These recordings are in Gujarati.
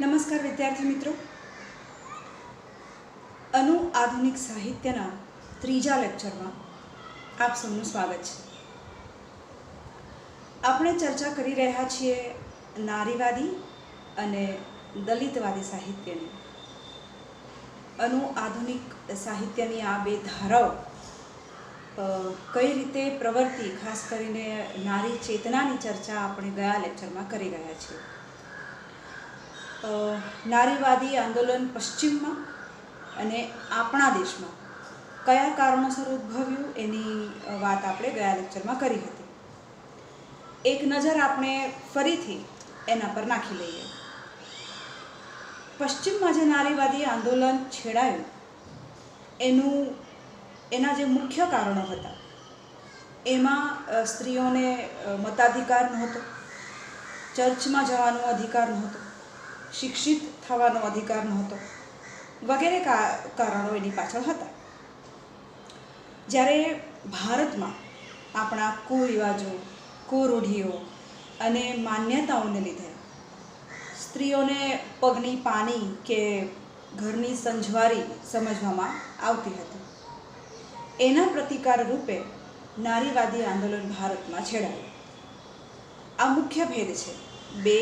નમસ્કાર વિદ્યાર્થી મિત્રો, અનુ આધુનિક સાહિત્યના ત્રીજા લેક્ચરમાં આપ સૌનું સ્વાગત છે. આપણે ચર્ચા કરી રહ્યા છીએ નારીવાદી અને દલિતવાદી સાહિત્યની. અનુ આધુનિક સાહિત્યની આ બે ધારાઓ કઈ રીતે પ્રવર્તી, ખાસ કરીને નારી ચેતનાની ચર્ચા આપણે ગયા લેક્ચરમાં કરી રહ્યા છીએ. નારીવાદી આંદોલન પશ્ચિમમાં અને આપણા દેશમાં કયા કારણોસર ઉદ્ભવ્યું એની વાત આપણે ગયા લેક્ચરમાં કરી હતી. એક નજર આપણે ફરીથી એના પર નાખી લઈએ. પશ્ચિમમાં જે નારીવાદી આંદોલન છેડાયું એના જે મુખ્ય કારણો હતા એમાં સ્ત્રીઓને મતાધિકાર નહોતો, ચર્ચમાં જવાનો અધિકાર નહોતો, શિક્ષિત થવાનો અધિકાર નહોતો વગેરે કારણો એની પાછળ હતા. જ્યારે ભારતમાં આપણા કુરિવાજો, કુરૂઢિઓ અને માન્યતાઓને લીધે સ્ત્રીઓને પગની પાની કે ઘરની સંજવારી સમજવામાં આવતી હતી, એના પ્રતિકાર રૂપે નારીવાદી આંદોલન ભારતમાં છેડાયું. આ મુખ્ય ભેદ છે બે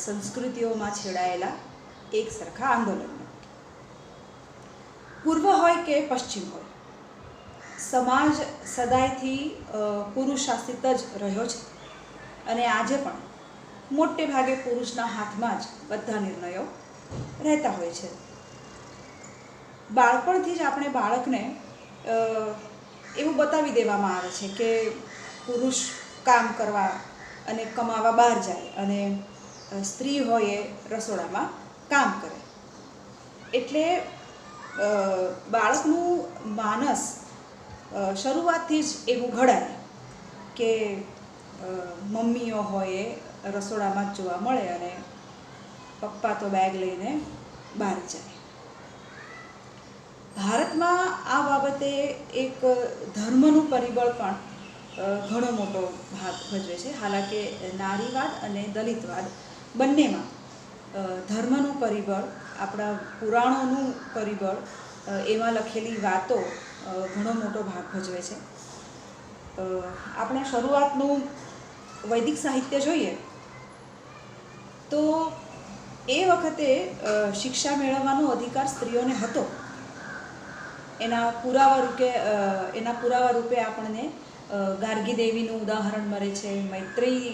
સંસ્કૃતિઓમાં છેડાયેલા એક સરખા આંદોલનનો. પૂર્વ હોય કે પશ્ચિમ હોય, સમાજ સદાયથી પુરુષ શાસિત જ રહ્યો છે અને આજે પણ મોટે ભાગે પુરુષના હાથમાં જ બધા નિર્ણયો રહેતા હોય છે. બાળપણથી જ આપણે બાળકને એવું બતાવી દેવામાં આવે છે કે પુરુષ કામ કરવા અને કમાવા બહાર જાય અને સ્ત્રી હોય એ રસોડામાં કામ કરે. એટલે બાળકનું માનસ શરૂઆતથી જ એવું ઘડાય કે મમ્મીઓ હોય એ રસોડામાં જ જોવા મળે અને પપ્પા તો બેગ લઈને બહાર જાય. ભારતમાં આ બાબતે એક ધર્મનું પરિબળ પણ ઘણો મોટો ભાગ ભજવે છે. હાલાકે નારીવાદ અને દલિતવાદ બંનેમાં ધર્મનું પરિબળ, આપણા પુરાણોનું પરિબળ, એમાં લખેલી વાતો ઘણો મોટો ભાગ ભજવે છે. આપણે શરૂઆતનું વૈદિક સાહિત્ય જોઈએ તો એ વખતે શિક્ષા મેળવવાનો અધિકાર સ્ત્રીઓને હતો. એના પુરાવા રૂપે આપણને ગાર્ગી દેવીનું ઉદાહરણ મળે છે, મૈત્રેયી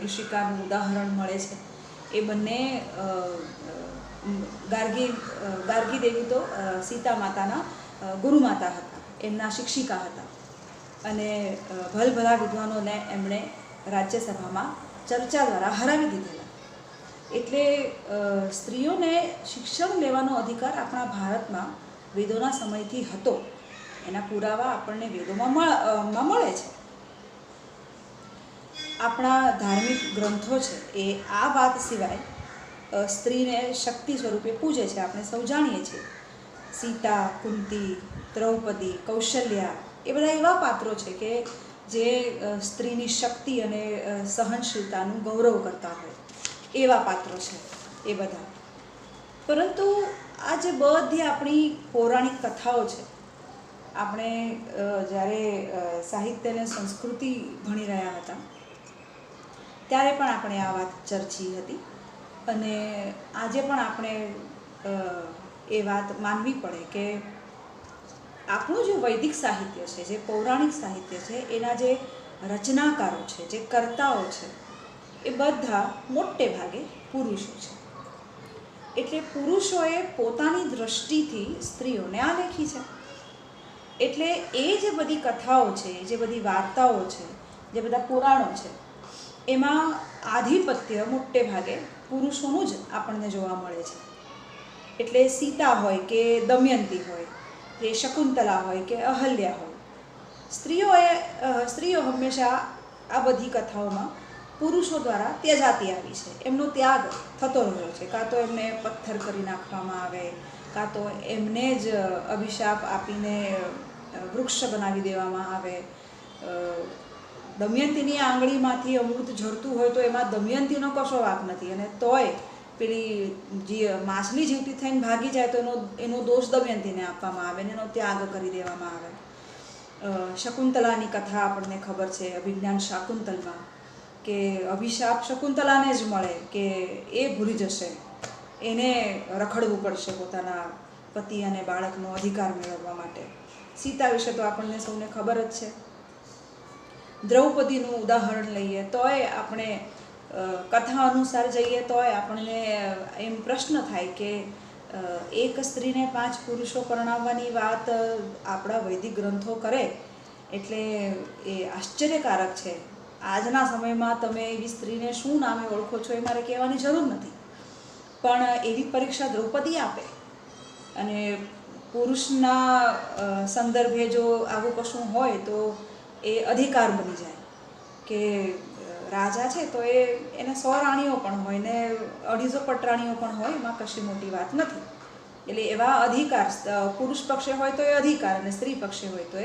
ઋષિકાનું ઉદાહરણ મળે છે. એ બંને ગાર્ગી દેવી તો સીતા માતાના ગુરુમાતા હતા, એમના શિક્ષિકા હતા અને ભલભલા વિદ્વાનોને એમણે રાજ્યસભામાં ચર્ચા દ્વારા હરાવી દીધેલા. એટલે સ્ત્રીઓને શિક્ષણ લેવાનો અધિકાર આપણા ભારતમાં વેદોના સમયથી હતો. એના પુરાવા આપણને વેદોમાં મળે છે. આપણા ધાર્મિક ગ્રંથો છે એ આ વાત સિવાય સ્ત્રીને શક્તિ સ્વરૂપે પૂજે છે. આપણે સૌ જાણીએ છીએ, સીતા, કુંતી, દ્રૌપદી, કૌશલ્યા એ બધા એવા પાત્રો છે કે જે સ્ત્રીની શક્તિ અને સહનશીલતાનું ગૌરવ કરતા હોય એવા પાત્રો છે એ બધા. પરંતુ આ જે બધી આપણી પૌરાણિક કથાઓ છે, આપણે જ્યારે સાહિત્ય અને સંસ્કૃતિ ભણી રહ્યા હતા ત્યારે પણ આપણે આ વાત ચર્ચી હતી અને આજે પણ આપણે એ વાત માનવી પડે કે આપણું જે વૈદિક સાહિત્ય છે, જે પૌરાણિક સાહિત્ય છે, એના જે રચનાકારો છે, જે કર્તાઓ છે, એ બધા મોટે ભાગે પુરુષો છે. એટલે પુરુષોએ પોતાની દ્રષ્ટિથી સ્ત્રીઓને આલેખી છે. એટલે એ જે બધી કથાઓ છે, જે બધી વાર્તાઓ છે, જે બધા પુરાણો છે, એમાં આધિપત્ય મોટે ભાગે પુરુષોનું જ આપણને જોવા મળે છે. એટલે સીતા હોય કે દમયંતી હોય કે શકુંતલા હોય કે અહલ્યા હોય, સ્ત્રીઓ હંમેશા આ બધી કથાઓમાં પુરુષો દ્વારા ત્યજાતી આવી છે. એમનો ત્યાગ થતો રહ્યો છે. કાં તો એમને પથ્થર કરી નાખવામાં આવે, કાં તો એમને જ અભિશાપ આપીને વૃક્ષ બનાવી દેવામાં આવે. દમયંતીની આંગળીમાંથી અમૃત ઝરતું હોય તો એમાં દમયંતીનો કશો વાંક નથી અને તોય પેલી જે માછલી જીવતી થઈને ભાગી જાય તો એનો દોષ દમયંતીને આપવામાં આવે ને એનો ત્યાગ કરી દેવામાં આવે. શકુંતલાની કથા આપણને ખબર છે અભિજ્ઞાન શાકુંતલમાં, કે અભિશાપ શકુંતલાને જ મળે કે એ ભૂલી જશે, એને રખડવું પડશે પોતાના પતિ અને બાળકનો અધિકાર મેળવવા માટે. સીતા વિશે તો આપણને સૌને ખબર જ છે. દ્રૌપદીનું ઉદાહરણ લઈએ તોય આપણે કથા અનુસાર જઈએ તોય આપણને એમ પ્રશ્ન થાય કે એક સ્ત્રીને 5 પુરુષો પરણાવવાની વાત આપણા વૈદિક ગ્રંથો કરે એટલે એ આશ્ચર્યકારક છે. આજના સમયમાં તમે એવી સ્ત્રીને શું નામે ઓળખો છો એ મારે કહેવાની જરૂર નથી, પણ એવી પરીક્ષા દ્રૌપદી આપે અને પુરુષના સંદર્ભે જો આવું કશું હોય તો એ અધિકાર બની જાય કે રાજા છે તો એને 100 રાણીઓ પણ હોય ને 250 પટરાણીઓ પણ હોય, એમાં કશી મોટી વાત નથી. એટલે એવા અધિકાર પુરુષ પક્ષે હોય તો એ અધિકાર અને સ્ત્રી પક્ષે હોય તો એ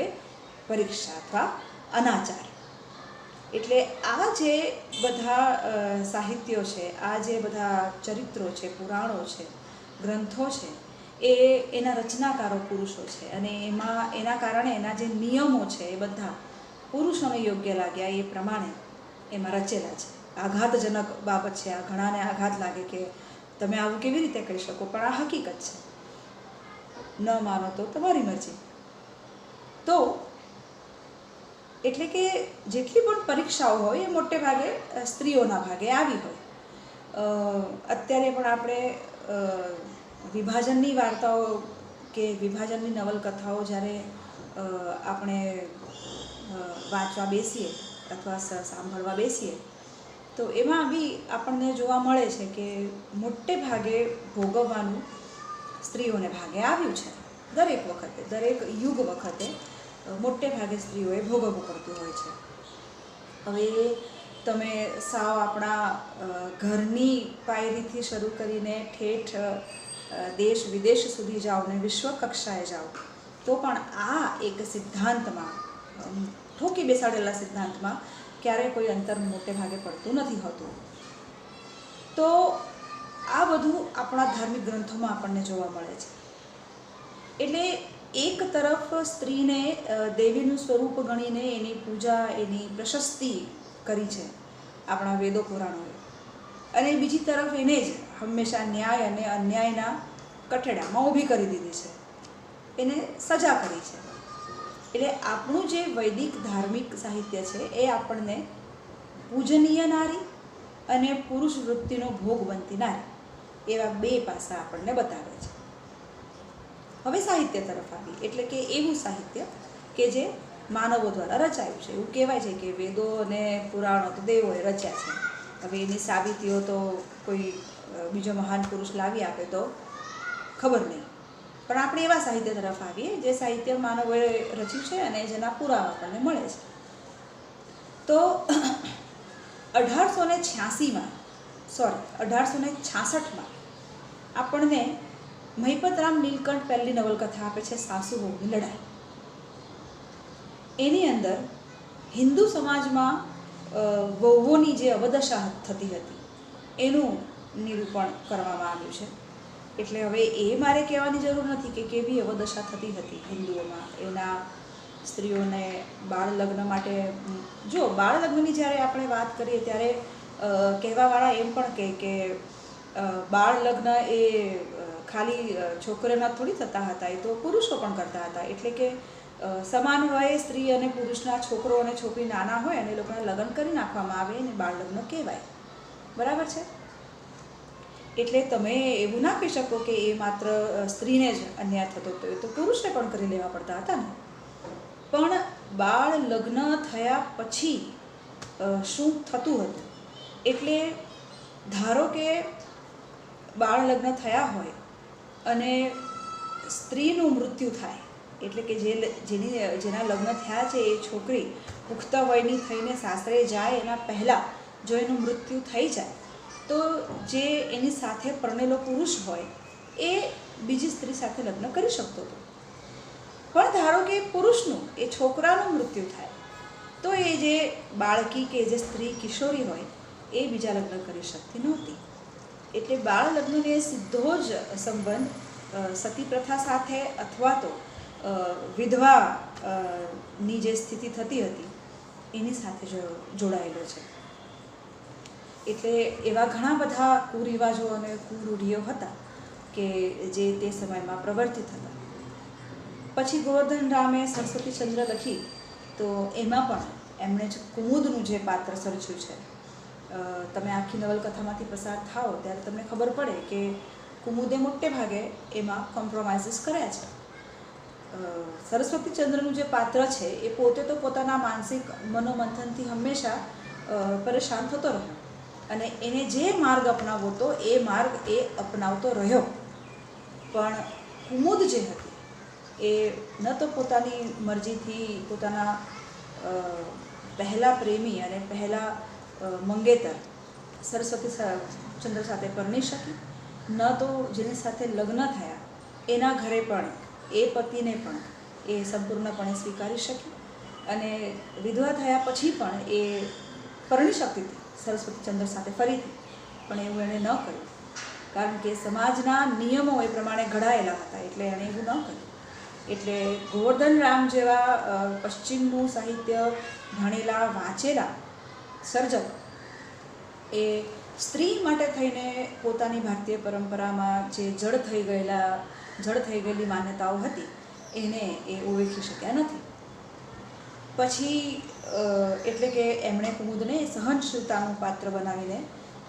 પરીક્ષા અથવા અનાચાર. એટલે આ જે બધા સાહિત્યો છે, આ જે બધા ચરિત્રો છે, પુરાણો છે, ગ્રંથો છે, એના રચનાકારો પુરુષો છે અને એના કારણે એના જે નિયમો છે એ બધા પુરુષોને યોગ્ય લાગ્યા એ પ્રમાણે એમાં રચેલા છે. આઘાતજનક બાબત છે આ, ઘણાને આઘાત લાગે કે તમે આવું કેવી રીતે કહી શકો, પણ આ હકીકત છે. ન માનો તો તમારી મરજી. તો એટલે કે જેટલી પણ પરીક્ષાઓ હોય એ મોટે ભાગે સ્ત્રીઓના ભાગે આવી હોય. અત્યારે પણ આપણે વિભાજનની વાર્તાઓ કે વિભાજનની નવલકથાઓ જ્યારે આપણે વાંચવા બેસીએ અથવા સાંભળવા બેસીએ તો એમાં બી આપણને જોવા મળે છે કે મોટે ભાગે ભોગવવાનું સ્ત્રીઓને ભાગે આવ્યું છે. દરેક વખતે, દરેક યુગ વખતે મોટે ભાગે સ્ત્રીઓએ ભોગવવું પડતું હોય છે. હવે તમે સાવ આપણા ઘરની પાયરીથી શરૂ કરીને ઠેઠ દેશ વિદેશ સુધી જાઓ ને વિશ્વ કક્ષાએ જાઓ તો પણ આ એક સિદ્ધાંતમાં, ઠોકી બેસાડેલા સિદ્ધાંતમાં ક્યારેય કોઈ અંતર મોટે ભાગે પડતું નથી હોતું. તો આ બધું આપણા ધાર્મિક ગ્રંથોમાં આપણને જોવા મળે છે. એટલે એક તરફ સ્ત્રીને દેવીનું સ્વરૂપ ગણીને એની પૂજા, એની પ્રશસ્તિ કરી છે આપણા વેદો પુરાણોએ, અને બીજી તરફ એને જ હંમેશા ન્યાય અને અન્યાયના કઠેડામાં ઊભી કરી દીધી છે, એને સજા કરી છે. એટલે આપણું જે વૈદિક ધાર્મિક સાહિત્ય છે એ આપણને પૂજનીય નારી અને પુરુષ વૃત્તિનો ભોગ બનતી નારી એવા 2 પાસા આપણને બતાવે છે. હવે સાહિત્ય તરફ આવી, એટલે કે એવું સાહિત્ય કે જે માનવો દ્વારા રચાયું છે. એવું કહેવાય છે કે વેદો અને પુરાણો તો દેવોએ રચ્યા છે. હવે એની સાબિતીઓ તો કોઈ બીજો મહાન પુરુષ લાવી આપે તો ખબર નહીં, પણ આપણે એવા સાહિત્ય તરફ આવીએ જે સાહિત્ય માનવોએ રચ્યું છે અને જેના પુરાવા આપણને મળે છે. તો 1866માં આપણને મહિપતરામ નીલકંઠ પહેલી નવલકથા આપે છે સાસુ વહુની લડાઈ. એની અંદર હિન્દુ સમાજમાં વહુઓની જે અવદશા થતી હતી એનું નિરૂપણ કરવામાં આવ્યું છે. એટલે હવે એ મારે કહેવાની જરૂર નથી કે કેવી અવદશા થતી હતી હિન્દુઓમાં. એના સ્ત્રીઓને બાળ લગ્ન માટે, જો બાળ લગ્નની જ્યારે આપણે વાત કરીએ ત્યારે કહેવાવાળા એમ પણ કહે કે બાળ લગ્ન એ ખાલી છોકરીઓના થોડી થતા હતા, એ તો પુરુષો પણ કરતા હતા. એટલે કે સમાન વયે સ્ત્રી અને પુરુષના છોકરો અને છોકરી નાના હોય અને એ લોકોને લગ્ન કરી નાખવામાં આવે એને બાળ લગ્ન કહેવાય. બરાબર છે? એટલે તમે એવું ના કહી શકો કે એ માત્ર સ્ત્રીને જ અન્યાય થતો હતો, એ તો પુરુષને પણ કરી લેવા પડતા હતા ને. પણ બાળ લગ્ન થયા પછી શું થતું હતું, એટલે ધારો કે બાળ લગ્ન થયા હોય અને સ્ત્રીનું મૃત્યુ થાય, એટલે કે જેના લગ્ન થયા છે એ છોકરી પુખ્ત વયની થઈને સાસરે જાય એના પહેલાં જો એનું મૃત્યુ થઈ જાય તો જે એની સાથે પરણેલો પુરુષ હોય એ બીજી સ્ત્રી સાથે લગ્ન કરી શકતો હતો. પણ ધારો કે પુરુષનું, એ છોકરાનું મૃત્યુ થાય તો એ જે બાળકી કે જે સ્ત્રી કિશોરી હોય એ બીજા લગ્ન કરી શકતી નહોતી. એટલે બાળ લગ્નને સીધો જ સંબંધ સતી પ્રથા સાથે અથવા તો વિધવા ની જે સ્થિતિ થતી હતી એની સાથે જોડાયેલો છે. એટલે એવા ઘણા બધા કુરિવાજો અને કુરૂઢિઓ હતા કે જે તે સમયમાં પ્રવર્તિત હતા. પછી ગોવર્ધન રામે સરસ્વતીચંદ્ર લખી તો એમાં પણ એમણે જ કુમુદનું જે પાત્ર સર્જ્યું છે. તમે આખી નવલકથામાંથી પસાર થાઓ ત્યારે તમને ખબર પડે કે કુમુદે મોટે ભાગે એમાં કોમ્પ્રોમાઇઝીસ કર્યા છે. સરસ્વતીચંદ્રનું જે પાત્ર છે એ પોતે તો પોતાના માનસિક મનોમંથનથી હંમેશા પરેશાન થતો રહ્યો અને એને જે માર્ગ અપનાવવો હતો એ માર્ગ એ અપનાવતો રહ્યો. પણ કુમુદ જે હતી એ ન તો પોતાની મરજીથી પોતાના પહેલાં પ્રેમી અને પહેલાં મંગેતર સરસ્વતીચંદ્ર સાથે પરણી શકી, ન તો જેની સાથે લગ્ન થયા એના ઘરે પણ એ પતિને પણ એ સંપૂર્ણપણે સ્વીકારી શકી અને વિધવા થયા પછી પણ એ પરણી શકતી હતી સરસ્વતીચંદ્ર સાથે ફરીથી, પણ એવું એણે ન કર્યું કારણ કે સમાજના નિયમો એ પ્રમાણે ઘડાયેલા હતા એટલે એણે એવું ન કર્યું. એટલે ગોવર્ધન રામ જેવા પશ્ચિમનું સાહિત્ય ભણેલા વાંચેલા સર્જક એ સ્ત્રી માટે થઈને પોતાની ભારતીય પરંપરામાં જે જડ થઈ ગયેલી માન્યતાઓ હતી એને એ ઓળખી શક્યા નથી. પછી એટલે કે એમણે કુમુદને સહનશીલતાનું પાત્ર બનાવીને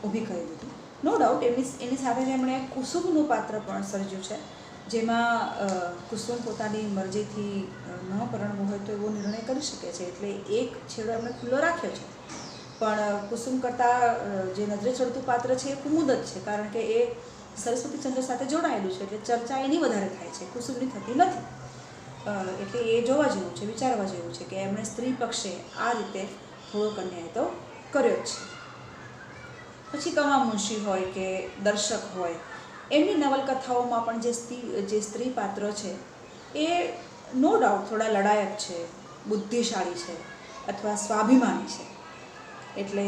ઊભી કરી દીધી. નો ડાઉટ એની સાથે એમણે કુસુમનું પાત્ર પણ સર્જ્યું છે, જેમાં કુસુમ પોતાની મરજીથી ન પરણવું હોય તો એવો નિર્ણય કરી શકે છે એટલે એક છેડો એમણે ખુલ્લો રાખ્યો છે. પણ કુસુમ કરતાં જે નજરે ચડતું પાત્ર છે એ કુમુદ જ છે કારણ કે એ સરસ્વતીચંદ્ર સાથે જોડાયેલું છે એટલે ચર્ચા એની વધારે થાય છે, કુસુમની થતી નથી. એટલે એ જોવા જેવું છે, વિચારવા જેવું છે કે એમણે સ્ત્રી પક્ષે આ રીતે થોડોક અન્યાય તો કર્યો જ છે. પછી કમા મુનશી હોય કે દર્શક હોય એમની નવલકથાઓમાં પણ જે સ્ત્રી પાત્રો છે એ નો ડાઉટ થોડા લડાયક છે, બુદ્ધિશાળી છે અથવા સ્વાભિમાની છે. એટલે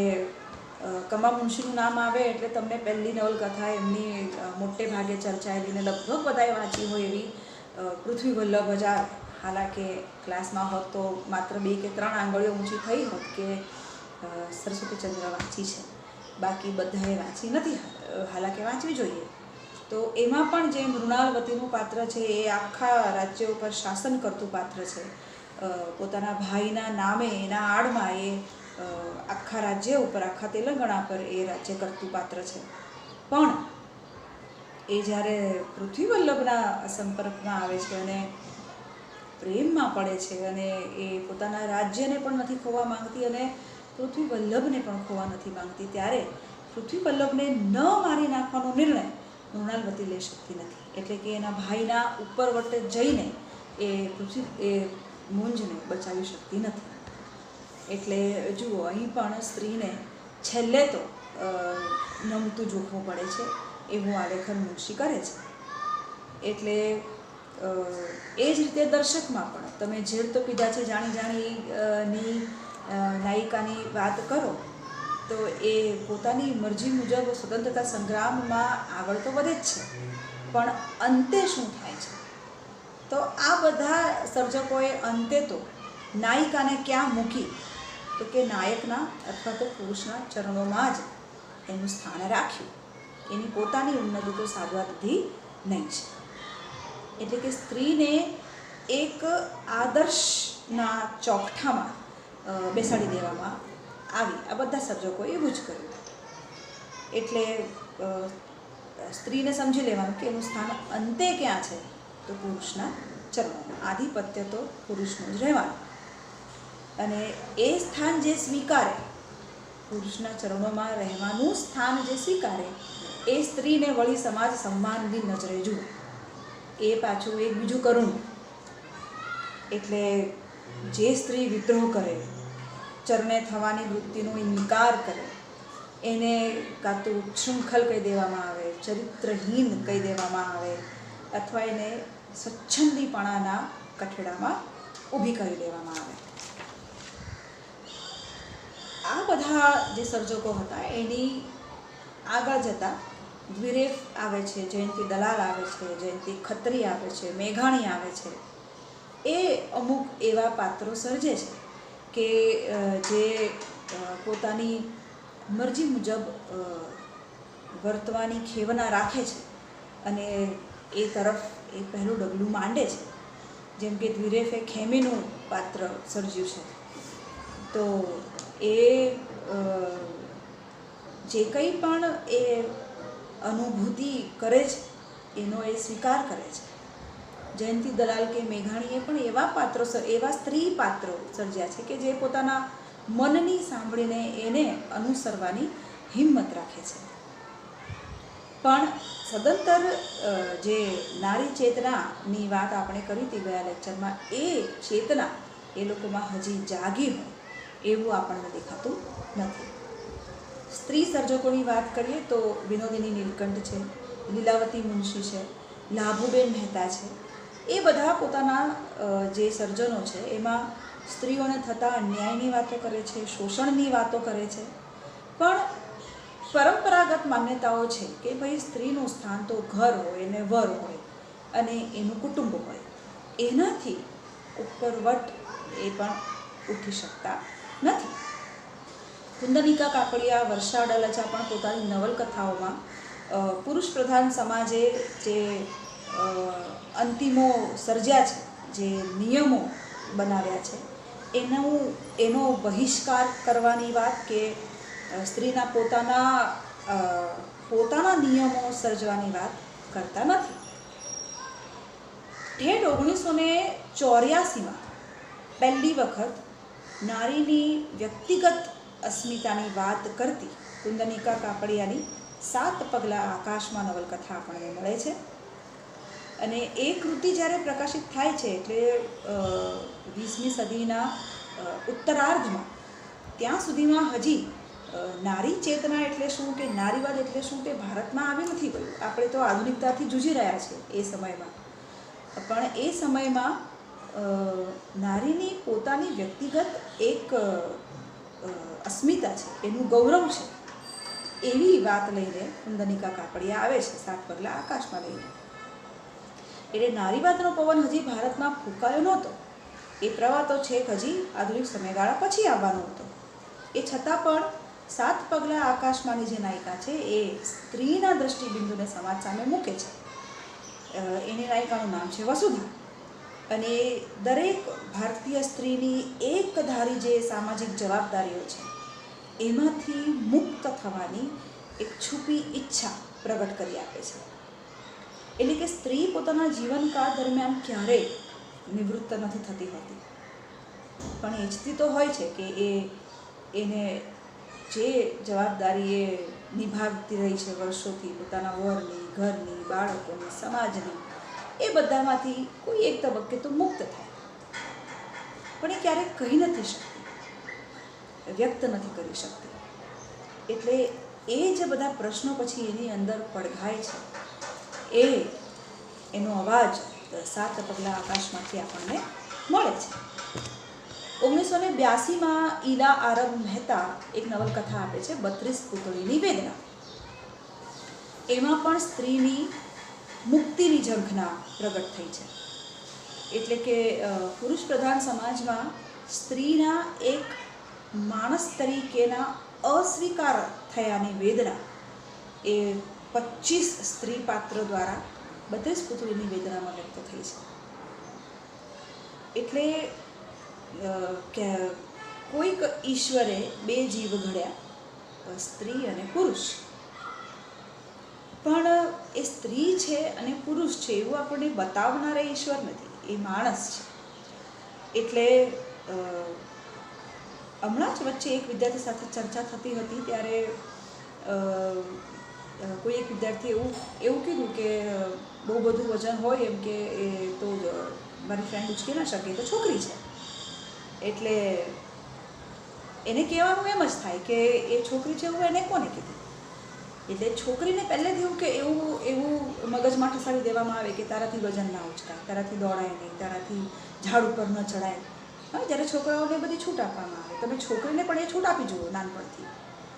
કમા મુનશીનું નામ આવે એટલે તમને પહેલી નવલકથા એમની મોટે ભાગે ચર્ચાયેલી ને લગભગ બધાએ વાંચી હોય એવી પૃથ્વી વલ્લભ હજાર. હાલાકે ક્લાસમાં હોત તો માત્ર 2 કે 3 આંગળીઓ ઊંચી થઈ હોત કે સરસ્વતીચંદ્ર વાંચી છે, બાકી બધાએ વાંચી નથી. હાલાકે વાંચવી જોઈએ. તો એમાં પણ જે મૃણાલવતીનું પાત્ર છે એ આખા રાજ્ય ઉપર શાસન કરતું પાત્ર છે. પોતાના ભાઈના નામે એના આડમાં એ આખા રાજ્ય ઉપર, આખા તેલંગાણા પર એ રાજ્ય કરતું પાત્ર છે. પણ એ જ્યારે પૃથ્વી વલ્લભના સંપર્કમાં આવે છે અને પ્રેમમાં પડે છે અને એ પોતાના રાજ્યને પણ નથી ખોવા માંગતી અને પૃથ્વી વલ્લભને પણ ખોવા નથી માંગતી, ત્યારે પૃથ્વી વલ્લભને ન મારી નાખવાનો નિર્ણય મૃણાલવતી લઈ શકતી નથી. એટલે કે એના ભાઈના ઉપરવટે જઈને એ મુંજને બચાવી શકતી નથી. એટલે જુઓ, અહીં પણ સ્ત્રીને છેલ્લે તો નમતું જોખવું પડે છે એવું આલેખન મુનશી કરે છે. એટલે એ જ રીતે દર્શકમાં પણ તમે ઝેર તો પીધા છે જાણી નાયિકાની વાત કરો તો એ પોતાની મરજી મુજબ સ્વતંત્રતા સંગ્રામમાં આગળ તો વધે જ છે, પણ અંતે શું થાય છે? તો આ બધા સર્જકોએ અંતે તો નાયિકાને ક્યાં મૂકી તો કે નાયકના અથવા તો પુરુષના ચરણોમાં જ એનું સ્થાન રાખ્યું. એની પોતાની ઉન્નતિ તો સાધવા દીધી નહીં છે. એટલે કે સ્ત્રીને એક આદર્શના ચોકઠામાં બેસાડી દેવામાં આવી. આ બધા સર્જકોએ એવું જ કર્યું. એટલે સ્ત્રીને સમજી લેવાનું કે એનું સ્થાન અંતે ક્યાં છે તો પુરુષના ચરણોમાં. આધિપત્ય તો પુરુષનું જ રહેવાનું અને એ સ્થાન જે સ્વીકારે, પુરુષના ચરણોમાં રહેવાનું સ્થાન જે સ્વીકારે એ સ્ત્રીને વળી સમાજ સન્માનની નજરે જુએ. એ પાછું એક બીજું કરુણ. એટલે જે સ્ત્રી વિદ્રોહ કરે, ચરણે થવાની વૃત્તિનો ઇનકાર કરે, એને કાં તો ઉચ્છૃંખલ કહી દેવામાં આવે, ચરિત્રહીન કહી દેવામાં આવે અથવા એને સ્વચ્છંદીપણાના કઠેડામાં ઊભી કરી દેવામાં આવે. આ બધા જે સર્જકો હતા એની આગળ જતાં દ્વિરેફ આવે છે, જયંતી દલાલ આવે છે, જયંતી ખત્રી આવે છે, મેઘાણી આવે છે. એ અમુક એવા પાત્રો સર્જે છે કે જે પોતાની મરજી મુજબ વર્તવાની ખેવના રાખે છે અને એ તરફ એ પહેલું ડગલું માંડે છે. જેમ કે દ્વિરેફે ખેમીનું પાત્ર સર્જ્યું છે. તો એ જે કંઈ પણ એ અનુભૂતિ કરે છે એનો એ સ્વીકાર કરે છે. જયંતી દલાલ કે મેઘાણીએ પણ એવા પાત્રો, એવા સ્ત્રી પાત્રો સર્જ્યા છે કે જે પોતાના મનની સાંભળીને એને અનુસરવાની હિંમત રાખે છે. પણ સદંતર જે નારી ચેતનાની વાત આપણે કરી હતી ગયા લેક્ચરમાં, એ ચેતના એ લોકોમાં હજી જાગી હોય એવું આપણને દેખાતું નથી. સ્ત્રી સર્જકોની વાત કરીએ તો વિનોદિની નીલકંઠ છે, લીલાવતી મુનશી છે, લાભુબેન મહેતા છે. એ બધા પોતાના જે સર્જનો છે એમાં સ્ત્રીઓને થતા અન્યાયની વાતો કરે છે, શોષણની વાતો કરે છે. પણ પરંપરાગત માન્યતાઓ છે કે ભાઈ સ્ત્રીનું સ્થાન તો ઘર હોય ને વર હોય અને એનું કુટુંબ હોય, એનાથી ઉપરવટ એ પણ ઉઠી શકતા નથી. કુંદનિકા કાપડિયા, વર્ષા અડાલજા પણ પોતાની નવલકથાઓમાં પુરુષ પ્રધાન સમાજે જે અંતિમો સર્જ્યા છે, જે નિયમો બનાવ્યા છે, એનો બહિષ્કાર કરવાની વાત કે સ્ત્રીના પોતાના નિયમો સર્જવાની વાત કરતા નથી. ઠેઠ 1984માં પહેલી વખત નારીની વ્યક્તિગત અસ્મિતાની વાત કરતી કુંદનિકા કાપડિયાની 7 પગલાં આકાશમાં નવલકથા આપણને મળે છે. અને એ કૃતિ જ્યારે પ્રકાશિત થાય છે એટલે 20મી સદીના ઉત્તરાર્ધમાં, ત્યાં સુધીમાં હજી નારી ચેતના એટલે શું કે નારીવાદ એટલે શું તે ભારતમાં આવી નથી ગયું. આપણે તો આધુનિકતાથી જૂજી રહ્યા છીએ એ સમયમાં. પણ એ સમયમાં નારીની પોતાની વ્યક્તિગત એક અસ્મિતા છે, એનું ગૌરવ છે, એવી વાત લઈને કુંદનિકા કાપડિયા આવે છે 7 પગલાં આકાશમાં લઈને. એટલે નારીવાદનો પવન હજી ભારતમાં ફૂંકાયો નહોતો. એ પ્રવાહ તો છેક હજી આધુનિક સમયગાળા પછી આવવાનો હતો. એ છતાં પણ 7 પગલાં આકાશમાંની જે નાયિકા છે એ સ્ત્રીના દૃષ્ટિબિંદુને સમાજ સામે મૂકે છે. એની નાયિકાનું નામ છે વસુધા. અને દરેક ભારતીય સ્ત્રીની એક ધારી જે સામાજિક જવાબદારીઓ છે એમાંથી મુક્ત થવાની એક છુપી ઈચ્છા પ્રગટ કરી આપે છે. એટલે કે સ્ત્રી પોતાના જીવનકાળ દરમિયાન ક્યારેય નિવૃત્ત નથી થતી હોતી, પણ ઈચ્છતી તો હોય છે કે એને જે જવાબદારી એ નિભાવતી રહી છે વર્ષોથી, પોતાના વરની, ઘરની, બાળકોની, સમાજની, એ બધામાંથી કોઈ એક તબક્કે તો મુક્ત થાય. પણ એ ક્યારેક કહી નથી શકતી, વ્યક્ત નથી કરી શકતી. એટલે એ જે બધા પ્રશ્નો પછી એની અંદર પડઘાય છે, એનો અવાજ 7 પગલાં આકાશમાંથી આપણને મળે છે. 1982માં ઈલા આરબ મહેતા એક નવલકથા આપે છે 32 પૂતળીની વેદના. એમાં પણ સ્ત્રીની મુક્તિની ઝંખના પ્રગટ થઈ છે. એટલે કે પુરુષ પ્રધાન સમાજમાં સ્ત્રીના એક માણસ તરીકેના અસ્વીકાર થયાની વેદના એ 25 સ્ત્રી પાત્રો દ્વારા 32 પૂતળીની વેદનામાં વ્યક્ત થઈ છે. એટલે કે કોઈક ઈશ્વરે 2 જીવ ઘડ્યા, સ્ત્રી અને પુરુષ. પણ એ સ્ત્રી છે અને પુરુષ છે એવું આપણને બતાવનાર ઈશ્વર નથી, એ માણસ છે. એટલે હમણાં જ વચ્ચે એક વિદ્યાર્થી સાથે ચર્ચા થતી હતી ત્યારે કોઈ એક વિદ્યાર્થીએ એવું કીધું કે બહુ બધું વજન હોય એમ કે એ તો મારી ફ્રેન્ડ ઉચકી ના શકે, તો છોકરી છે. એટલે એને કહેવાનું એમ જ થાય કે એ છોકરી છે એવું એને કોને કીધું. એટલે છોકરીને પહેલેથી એવું કે એવું મગજમાં ઠસાવી દેવામાં આવે કે તારાથી વજન ના ઉચકાય, તારાથી દોડાય નહીં, તારાથી ઝાડ ઉપર ન ચડાય. હા, જ્યારે છોકરાઓને બધી છૂટ આપવામાં આવે, તમે છોકરીને પણ એ છૂટ આપી જુઓ નાનપણથી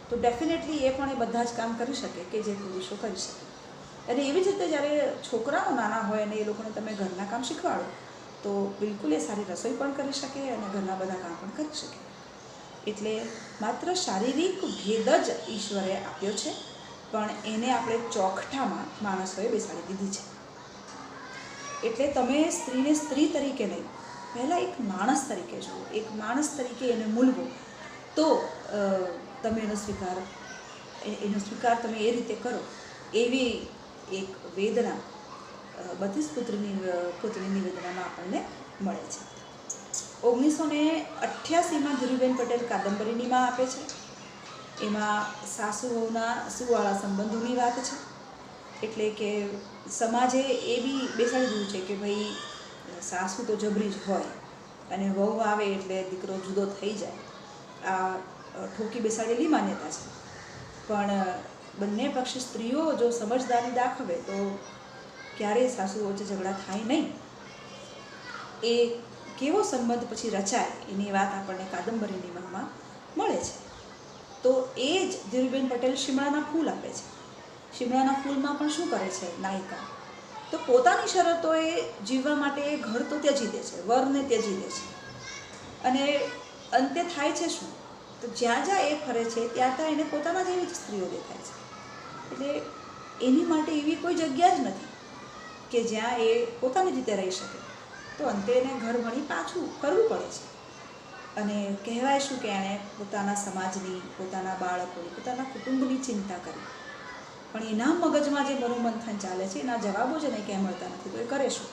તો ડેફિનેટલી એ પણ એ બધા જ કામ કરી શકે કે જે પુરુષો કરી શકે. અને એવી જ રીતે જ્યારે છોકરાઓ નાના હોય અને એ લોકોને તમે ઘરના કામ શીખવાડો તો બિલકુલ એ સારી રસોઈ પણ કરી શકે અને ઘરના બધા કામ પણ કરી શકે. એટલે માત્ર શારીરિક ભેદ જ ઈશ્વરે આપ્યો છે, પણ એને આપણે ચોકઠામાં માણસોએ બેસાડી દીધી છે. એટલે તમે સ્ત્રીને સ્ત્રી તરીકે નહીં, પહેલાં એક માણસ તરીકે જુઓ, એક માણસ તરીકે એને મૂલવો, તો તમે એનો સ્વીકાર તમે એ રીતે કરો. એવી એક વેદના 32 પુત્રીની વેદનામાં આપણને મળે છે. 1988માં ધીરુબેન પટેલ કાદંબરીનીમાં આપે છે. એમાં સાસુ વહુના સુવાળા સંબંધોની વાત છે. એટલે કે સમાજે એ બી બેસાડી દીધું છે કે ભાઈ સાસુ તો જબરી જ હોય અને વહુ આવે એટલે દીકરો જુદો થઈ જાય. આ ઠોકી બેસાડેલી માન્યતા છે. પણ બંને પક્ષ સ્ત્રીઓ જો સમજદારી દાખવે તો ક્યારેય સાસુ વચ્ચે ઝઘડા થાય નહીં. એ કેવો સંબંધ પછી રચાય એની વાત આપણને કાદંબરીનીમાં મળે છે. તો એ જ ધીરુબેન પટેલ શિમળાના ફૂલ આપે છે. શિમળાના ફૂલમાં પણ શું કરે છે નાયિકા? તો પોતાની શરતોએ જીવવા માટે એ ઘર તો ત્યજી દે છે, વરને ત્યજી દે છે. અને અંતે થાય છે શું? તો જ્યાં જ્યાં એ ફરે છે ત્યાં ત્યાં એને પોતાના જેવી જ સ્ત્રીઓ દેખાય છે. એટલે એની માટે એવી કોઈ જગ્યા જ નથી કે જ્યાં એ પોતાની રીતે રહી શકે. તો અંતે એને ઘર વળી પાછું ફરવું પડે છે. અને કહેવાય શું કે એણે પોતાના સમાજની, પોતાના બાળકોની, પોતાના કુટુંબની ચિંતા કરી. પણ એના મગજમાં જે મનોમંથન ચાલે છે એના જવાબો જ એને ક્યાંય મળતા નથી. તો એ કરે શું?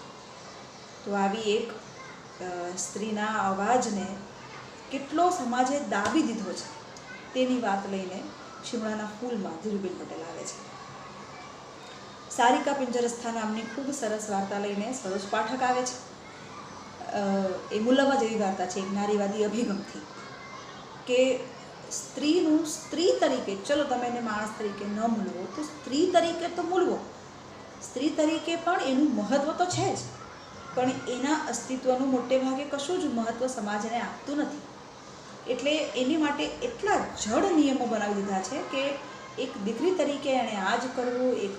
તો આવી એક સ્ત્રીના અવાજને કેટલો સમાજે દાબી દીધો છે તેની વાત લઈને શિમળાના ફૂલમાં ધીરુબેન પટેલ આવે છે. સારિકા પિંજરસ્થા નામની ખૂબ સરસ વાર્તા લઈને સરોજ પાઠક આવે છે. એ મુલવા જેવી વાર્તા છે, એક નારીવાદી અભિગમથી, કે સ્ત્રીનું સ્ત્રી તરીકે, ચલો તમે એને માણસ તરીકે ન મૂલવો તો સ્ત્રી તરીકે તો મૂલવો. સ્ત્રી તરીકે પણ એનું મહત્ત્વ તો છે જ, પણ એના અસ્તિત્વનું મોટે ભાગે કશું જ મહત્ત્વ સમાજને આપતું નથી. એટલે એની માટે એટલા જડ નિયમો બનાવી દીધા છે કે એક દીકરી તરીકે એણે આ જ કરવું, એક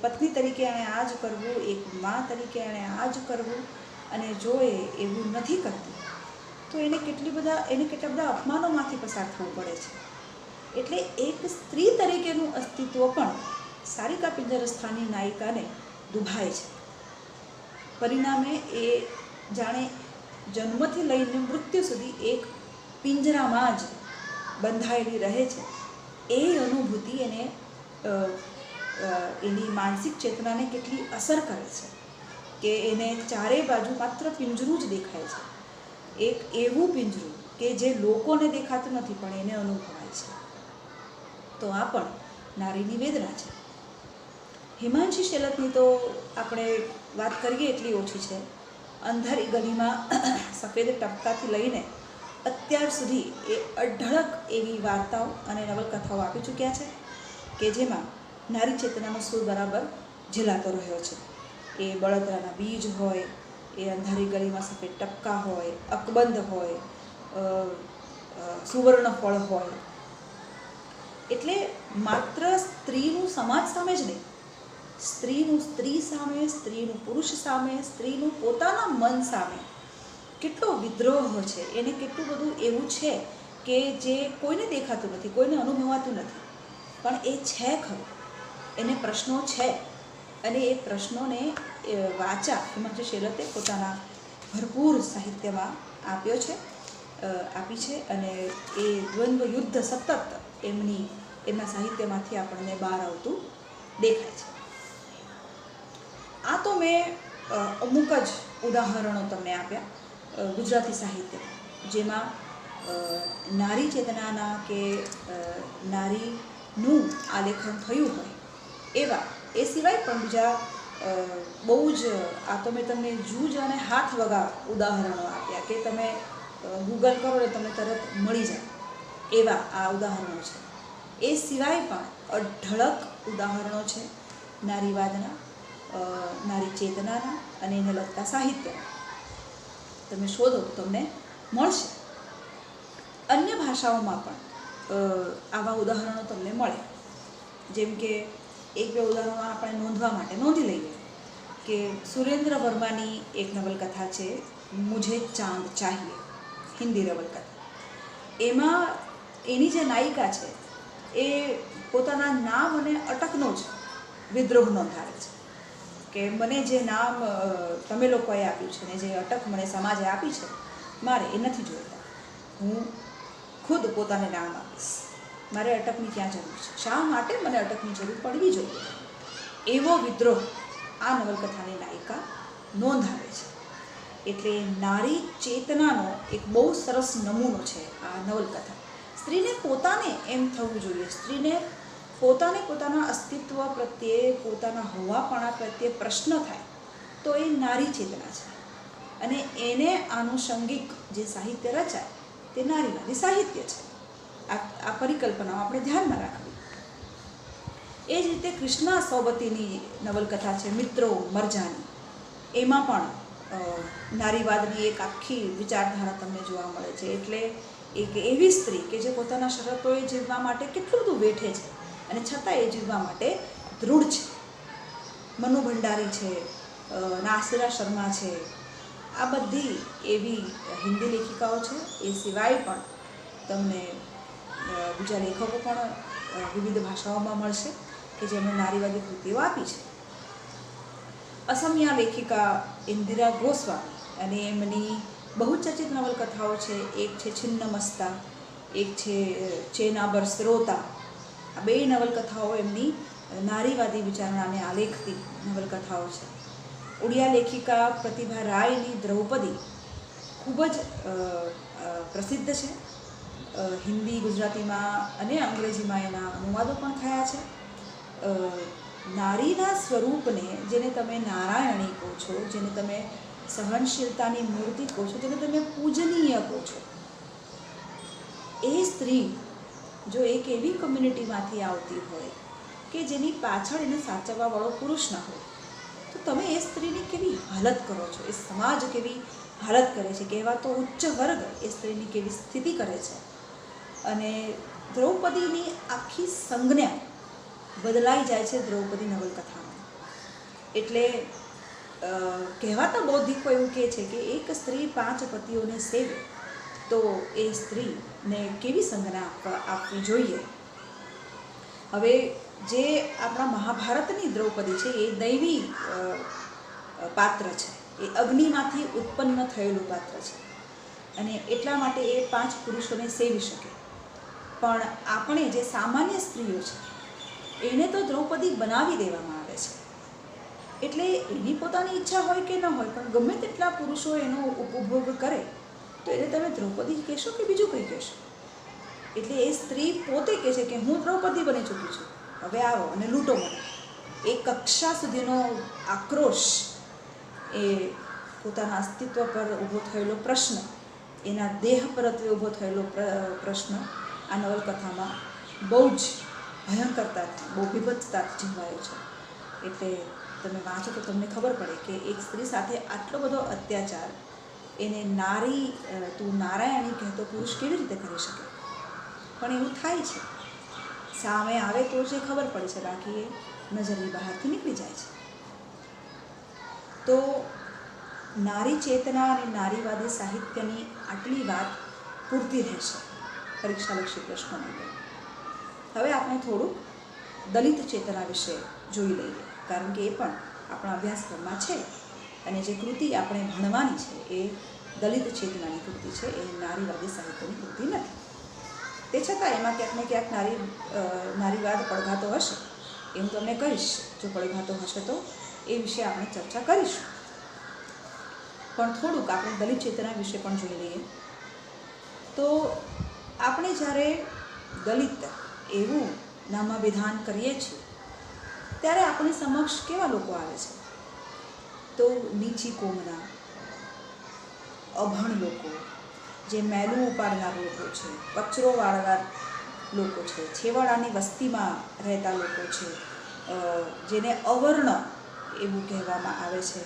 પત્ની તરીકે એણે આ જ કરવું, એક મા તરીકે એણે આ જ કરવું. અને જો એ એવું નથી કરતી તો એને કેટલા બધા અપમાનોમાંથી પસાર થવું પડે છે. એટલે એક સ્ત્રી તરીકેનું અસ્તિત્વ પણ સારિકા પિંજરસ્થાની નાયિકાને દુભાય છે. પરિણામે એ જાણે જન્મથી લઈને મૃત્યુ સુધી એક પિંજરામાં જ બંધાયેલી રહે છે. એ અનુભૂતિ એને એની માનસિક ચેતનાને કેટલી અસર કરે છે કે એને ચારે બાજુ માત્ર પિંજરું જ દેખાય છે. એક એવું પિંજરું કે જે લોકોને દેખાતું નથી પણ એને અનુભવાય છે. તો આ પણ નારીની વેદના છે. હિમાંશી શેલતની તો આપણે વાત કરીએ એટલી ઓછી છે. અંધારી ગલીમાં સફેદ ટપકાથી લઈને અત્યાર સુધી એ અઢળક એવી વાર્તાઓ અને નવલકથાઓ આપી ચૂક્યા છે કે જેમાં નારી ચેતનાનો સૂર બરાબર ઝીલાતો રહ્યો છે. એ બળતરાના બીજ હોય, એ અંધારી ગળીમાં સફેદ ટપકા હોય, અકબંધ હોય, સુવર્ણ ફળ હોય. એટલે માત્ર સ્ત્રીનું સમાજ સામે જ નહીં, સ્ત્રીનું સ્ત્રી સામે, સ્ત્રીનું પુરુષ સામે, સ્ત્રીનું પોતાના મન સામે કેટલો વિદ્રોહ છે. એને કેટલું બધું એવું છે કે જે કોઈને દેખાતું નથી, કોઈને અનુભવાતું નથી, પણ એ છે ખરું. એને પ્રશ્નો છે અને એ પ્રશ્નોને વાચા હિમાંશી શેલતે પોતાના ભરપૂર સાહિત્યમાં આપી છે. અને એ દ્વંદ્વ યુદ્ધ સતત એમના સાહિત્યમાંથી આપણને બહાર આવતું દેખાય છે. આ તો મેં અમુક જ ઉદાહરણો તમને આપ્યા ગુજરાતી સાહિત્યમાં, જેમાં નારી ચેતનાના કે નારીનું આલેખન થયું હોય એવા. એ સિવાય પણ બીજા બહુ જ, આ તો મેં તમને જૂજ અને હાથ વગા ઉદાહરણો આપ્યા કે તમે ગૂગલ કરો ને તમને તરત મળી જાય એવા આ ઉદાહરણો છે. એ સિવાય પણ અઢળક ઉદાહરણો છે નારીવાદના, નારી ચેતનાના અને એને લગતા સાહિત્યના. તમે શોધો તો તમને મળશે. અન્ય ભાષાઓમાં પણ આવા ઉદાહરણો તમને મળે. જેમ કે એક બે ઉદાહરણો આપણે નોંધવા માટે નોંધી લઈએ કે સુરેન્દ્ર વર્માની એક નવલકથા છે મુઝે ચાંદ ચાહીએ, હિન્દી નવલકથા. એમાં એની જે નાયિકા છે એ પોતાના નામ અને અટકનો જ વિદ્રોહ નોંધાવે છે કે મને જે નામ તમે લોકોએ આપ્યું છે ને જે અટક મને સમાજે આપી છે મારે એ નથી જોઈતા, હું ખુદ પોતાને નામ આપીશ, મારે અટકની ક્યાં જરૂર છે, શા માટે મને અટકની જરૂર પડવી જોઈએ, એવો વિદ્રોહ આ નવલકથાની નાયિકા નોંધાવે છે. એટલે નારી ચેતનાનો એક બહુ સરસ નમૂનો છે આ નવલકથા. સ્ત્રીને પોતાને એમ થવું જોઈએ, સ્ત્રીને પોતાને પોતાના અસ્તિત્વ પ્રત્યે, પોતાના હોવાપણા પ્રત્યે પ્રશ્ન થાય તો એ નારી ચેતના છે. અને એને આનુષંગિક જે સાહિત્ય રચાય તે નારીવાદી સાહિત્ય છે. આ પરિકલ્પનાઓ આપણે ધ્યાનમાં રાખવી. એ જ રીતે કૃષ્ણા સોબતીની નવલકથા છે મિત્રો મરજાની. એમાં પણ નારીવાદની એક આખી વિચારધારા તમને જોવા મળે છે. એટલે એક એવી સ્ત્રી કે જે પોતાના શરતોએ જીવવા માટે કેટલું બધું વેઠે છે અને છતાં એ જીવવા માટે દૃઢ છે. મનુ ભંડારી છે, નાસિરા શર્મા છે, આ બધી એવી હિન્દી લેખિકાઓ છે. એ સિવાય પણ તમને બીજા લેખકો પણ વિવિધ ભાષાઓમાં મળશે કે જેમણે નારીવાદી કૃતિઓ આપી છે. અસમિયા લેખિકા ઇન્દિરા ગોસ્વામી અને એમની બહુ ચર્ચિત નવલકથાઓ છે. એક છે છિન્નમસ્તા, એક છે ચેનાબર સ્રોતા. આ બે નવલકથાઓ એમની નારીવાદી વિચારણાને આલેખતી નવલકથાઓ છે. ઉડિયા લેખિકા પ્રતિભા રાયની દ્રૌપદી ખૂબ જ પ્રસિદ્ધ છે. હિન્દી, ગુજરાતીમાં અને અંગ્રેજીમાં એના અનુવાદો પણ થયા છે. નારીના સ્વરૂપને, જેને તમે નારાયણી કહો છો, જેને તમે સહનશીલતાની મૂર્તિ કહો છો, જેને તમે પૂજનીય કહો છો, એ સ્ત્રી જો એક એવી કમ્યુનિટીમાંથી આવતી હોય કે જેની પાછળ એને સાચવવાવાળો પુરુષ ન હોય તો તમે એ સ્ત્રીની કેવી હાલત કરો છો, એ સમાજ કેવી હાલત કરે છે, કહેવાતો ઉચ્ચ વર્ગ એ સ્ત્રીની કેવી સ્થિતિ કરે છે. અને દ્રૌપદીની આખી સંજ્ઞા બદલાઈ જાય છે દ્રૌપદી નવલકથામાં. એટલે કહેવાતા બૌદ્ધિકો એવું કહે છે કે એક સ્ત્રી 5 પતિઓને સેવે તો એ સ્ત્રીને કેવી સંજ્ઞા આપવી જોઈએ. હવે જે આપણા મહાભારતની દ્રૌપદી છે એ દૈવી પાત્ર છે, એ અગ્નિમાંથી ઉત્પન્ન થયેલું પાત્ર છે અને એટલા માટે એ 5 પુરુષોને સેવી શકે. પણ આપણે જે સામાન્ય સ્ત્રીઓ છે એને તો દ્રૌપદી બનાવી દેવામાં આવે છે. એટલે એની પોતાની ઈચ્છા હોય કે ન હોય પણ ગમે તેટલા પુરુષો એનો ઉપભોગ કરે તો એને તમે દ્રૌપદી કહેશો કે બીજું કંઈ કહેશો. એટલે એ સ્ત્રી પોતે કહે છે કે હું દ્રૌપદી બની ચૂકી છું, હવે આવો અને લૂંટો મને. એ કક્ષા સુધીનો આક્રોશ, એ પોતાના અસ્તિત્વ પર ઊભો થયેલો પ્રશ્ન, એના દેહ પરત્વે ઊભો થયેલો પ્રશ્ન આ નવલકથામાં બહુ જ ભયંકરતાથી, બહુ બીભત્સતાથી જીવાયો છે. એટલે તમે વાંચો તો તમને ખબર પડે કે એક સ્ત્રી સાથે આટલો બધો અત્યાચાર એને નારી, તું નારાયણી કહેતો પુરુષ કેવી રીતે કરી શકે. પણ એવું થાય છે, સામે આવે તો જે ખબર પડે છે, બાકી એ નજરની બહારથી નીકળી જાય છે. તો નારી ચેતના અને નારીવાદી સાહિત્યની આટલી વાત પૂરતી રહેશે પરીક્ષાલક્ષી પ્રશ્નો માટે. હવે આપણે થોડુંક દલિત ચેતના વિશે જોઈ લઈએ, કારણ કે એ પણ આપણા અભ્યાસક્રમમાં છે અને જે કૃતિ આપણે ભણવાની છે એ દલિત ચેતનાની કૃતિ છે, એ નારીવાદી સાહિત્યની કૃતિ નથી. તે છતાં એમાં ક્યાંક ને ક્યાંક નારીવાદ પડઘાતો હશે, એ હું તમને કહીશ. જો પડઘાતો હશે તો એ વિશે આપણે ચર્ચા કરીશું. પણ થોડુંક આપણે દલિત ચેતના વિશે પણ જોઈ લઈએ. તો આપણે જ્યારે દલિત એવું નામાભિધાન કરીએ છીએ ત્યારે આપણી સમક્ષ કેવા લોકો આવે છે? તો નીચી કોમના, અભણ લોકો, જે મેલું ઉપાડનાર લોકો છે, કચરો વાળનાર લોકો છે, છેવાડાની વસ્તીમાં રહેતા લોકો છે, જેને અવર્ણ એવું કહેવામાં આવે છે,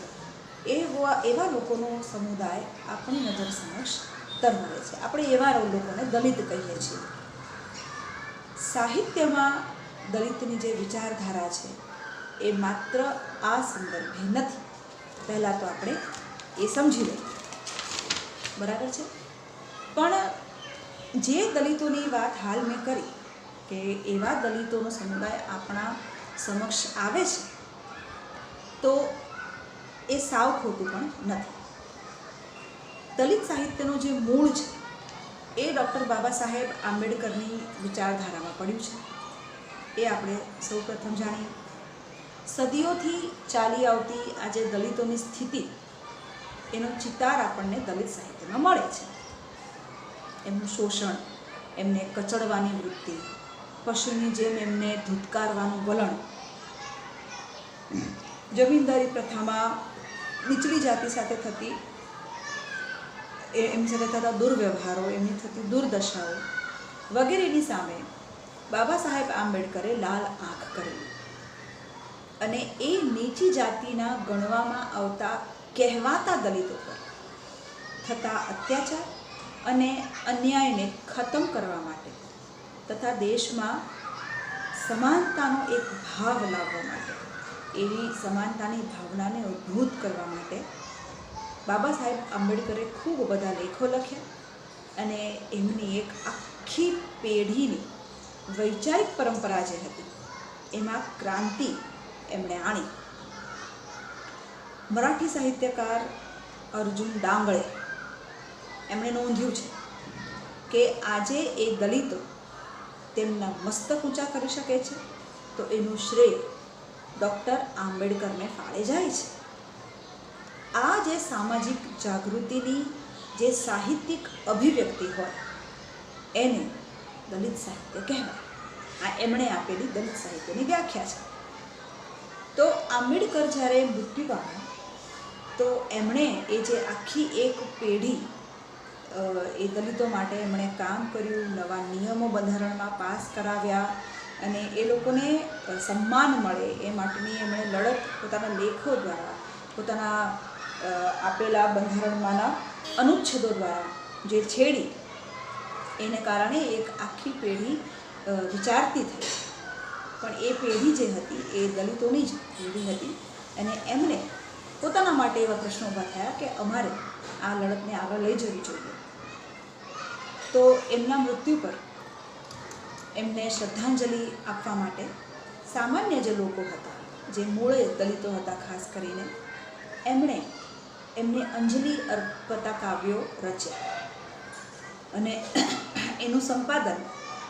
એવા લોકોનો સમુદાય આપણી નજર સમક્ષ તરવરે છે. આપણે એવા લોકોને દલિત કહીએ છીએ. સાહિત્યમાં દલિતની જે વિચારધારા છે એ માત્ર આ સંદર્ભે નથી. પહેલાં તો આપણે એ સમજી લઈએ, બરાબર છે. પણ જે દલિતોની વાત હાલ મેં કરી કે એવા દલિતોનો સમુદાય આપણા સમક્ષ આવે છે, તો એ સાવ ખોટું પણ નથી. દલિત સાહિત્યનું જે મૂળ છે એ ડૉક્ટર બાબા સાહેબ આંબેડકરની વિચારધારામાં પડ્યું છે. એ આપણે સૌ પ્રથમ જાણીએ. સદીઓથી ચાલી આવતી આજે દલિતોની સ્થિતિ, એનો ચિતાર આપણને દલિત સાહિત્યમાં મળે છે. એમનું શોષણ, એમને કચડવાની વૃત્તિ, પશુની જેમ એમને ધૂતકારવાનું વલણ, જમીનદારી પ્રથામાં નીચલી જાતિ સાથે થતી એમની સાથે થતા દુર્વ્યવહારો, એમની થતી દુર્દશાઓ વગેરેની સામે બાબા સાહેબ આંબેડકરે લાલ આંખ કરેલી અને એ નીચી જાતિના ગણવામાં આવતા કહેવાતા દલિતો પર થતા અત્યાચાર અને અન્યાયને ખતમ કરવા માટે તથા દેશમાં સમાનતાનો એક ભાવ લાવવા માટે, એવી સમાનતાની ભાવનાને ઉદ્ભૂત કરવા માટે બાબા સાહેબ આંબેડકરે ખૂબ બધા લેખો લખ્યા અને એમની એક આખી પેઢીની વૈચારિક પરંપરા જે હતી એમાં ક્રાંતિ એમણે આણી. મરાઠી સાહિત્યકાર અર્જુન ડાંગળે એમણે નોંધ્યું છે કે આજે એ દલિતો તેમના મસ્તક ઊંચા કરી શકે છે તો એનું શ્રેય ડૉક્ટર આંબેડકરને ફાળે જાય છે. આ જે સામાજિક જાગૃતિની જે સાહિત્યિક અભિવ્યક્તિ હોય એને દલિત સાહિત્ય કહેવાય. આ એમણે આપેલી દલિત સાહિત્યની વ્યાખ્યા છે. તો આંબેડકર જ્યારે મૃત્યુ પામ્યા તો એમણે એ જે આખી એક પેઢી એ દલિતો માટે એમણે કામ કર્યું, નવા નિયમો બંધારણમાં પાસ કરાવ્યા અને એ લોકોને સન્માન મળે એ માટેની એમણે લડત પોતાના લેખો દ્વારા, પોતાના આપેલા બંધારણમાંના અનુચ્છેદો દ્વારા જે છેડી, એને કારણે એક આખી પેઢી વિચારતી થઈ. પણ એ પેઢી જે હતી એ દલિતોની જ પેઢી હતી અને એમને પોતાના માટે એવા પ્રશ્નો ઊભા થયા કે અમારે આ લડતને આગળ લઈ જવી જોઈએ. તો એમના મૃત્યુ પર એમને શ્રદ્ધાંજલિ આપવા માટે સામાન્ય જે લોકો હતા, જે મૂળે દલિતો હતા ખાસ કરીને, એમણે એમને અંજલિ અર્પતા કાવ્યો રચ્યા અને એનું સંપાદન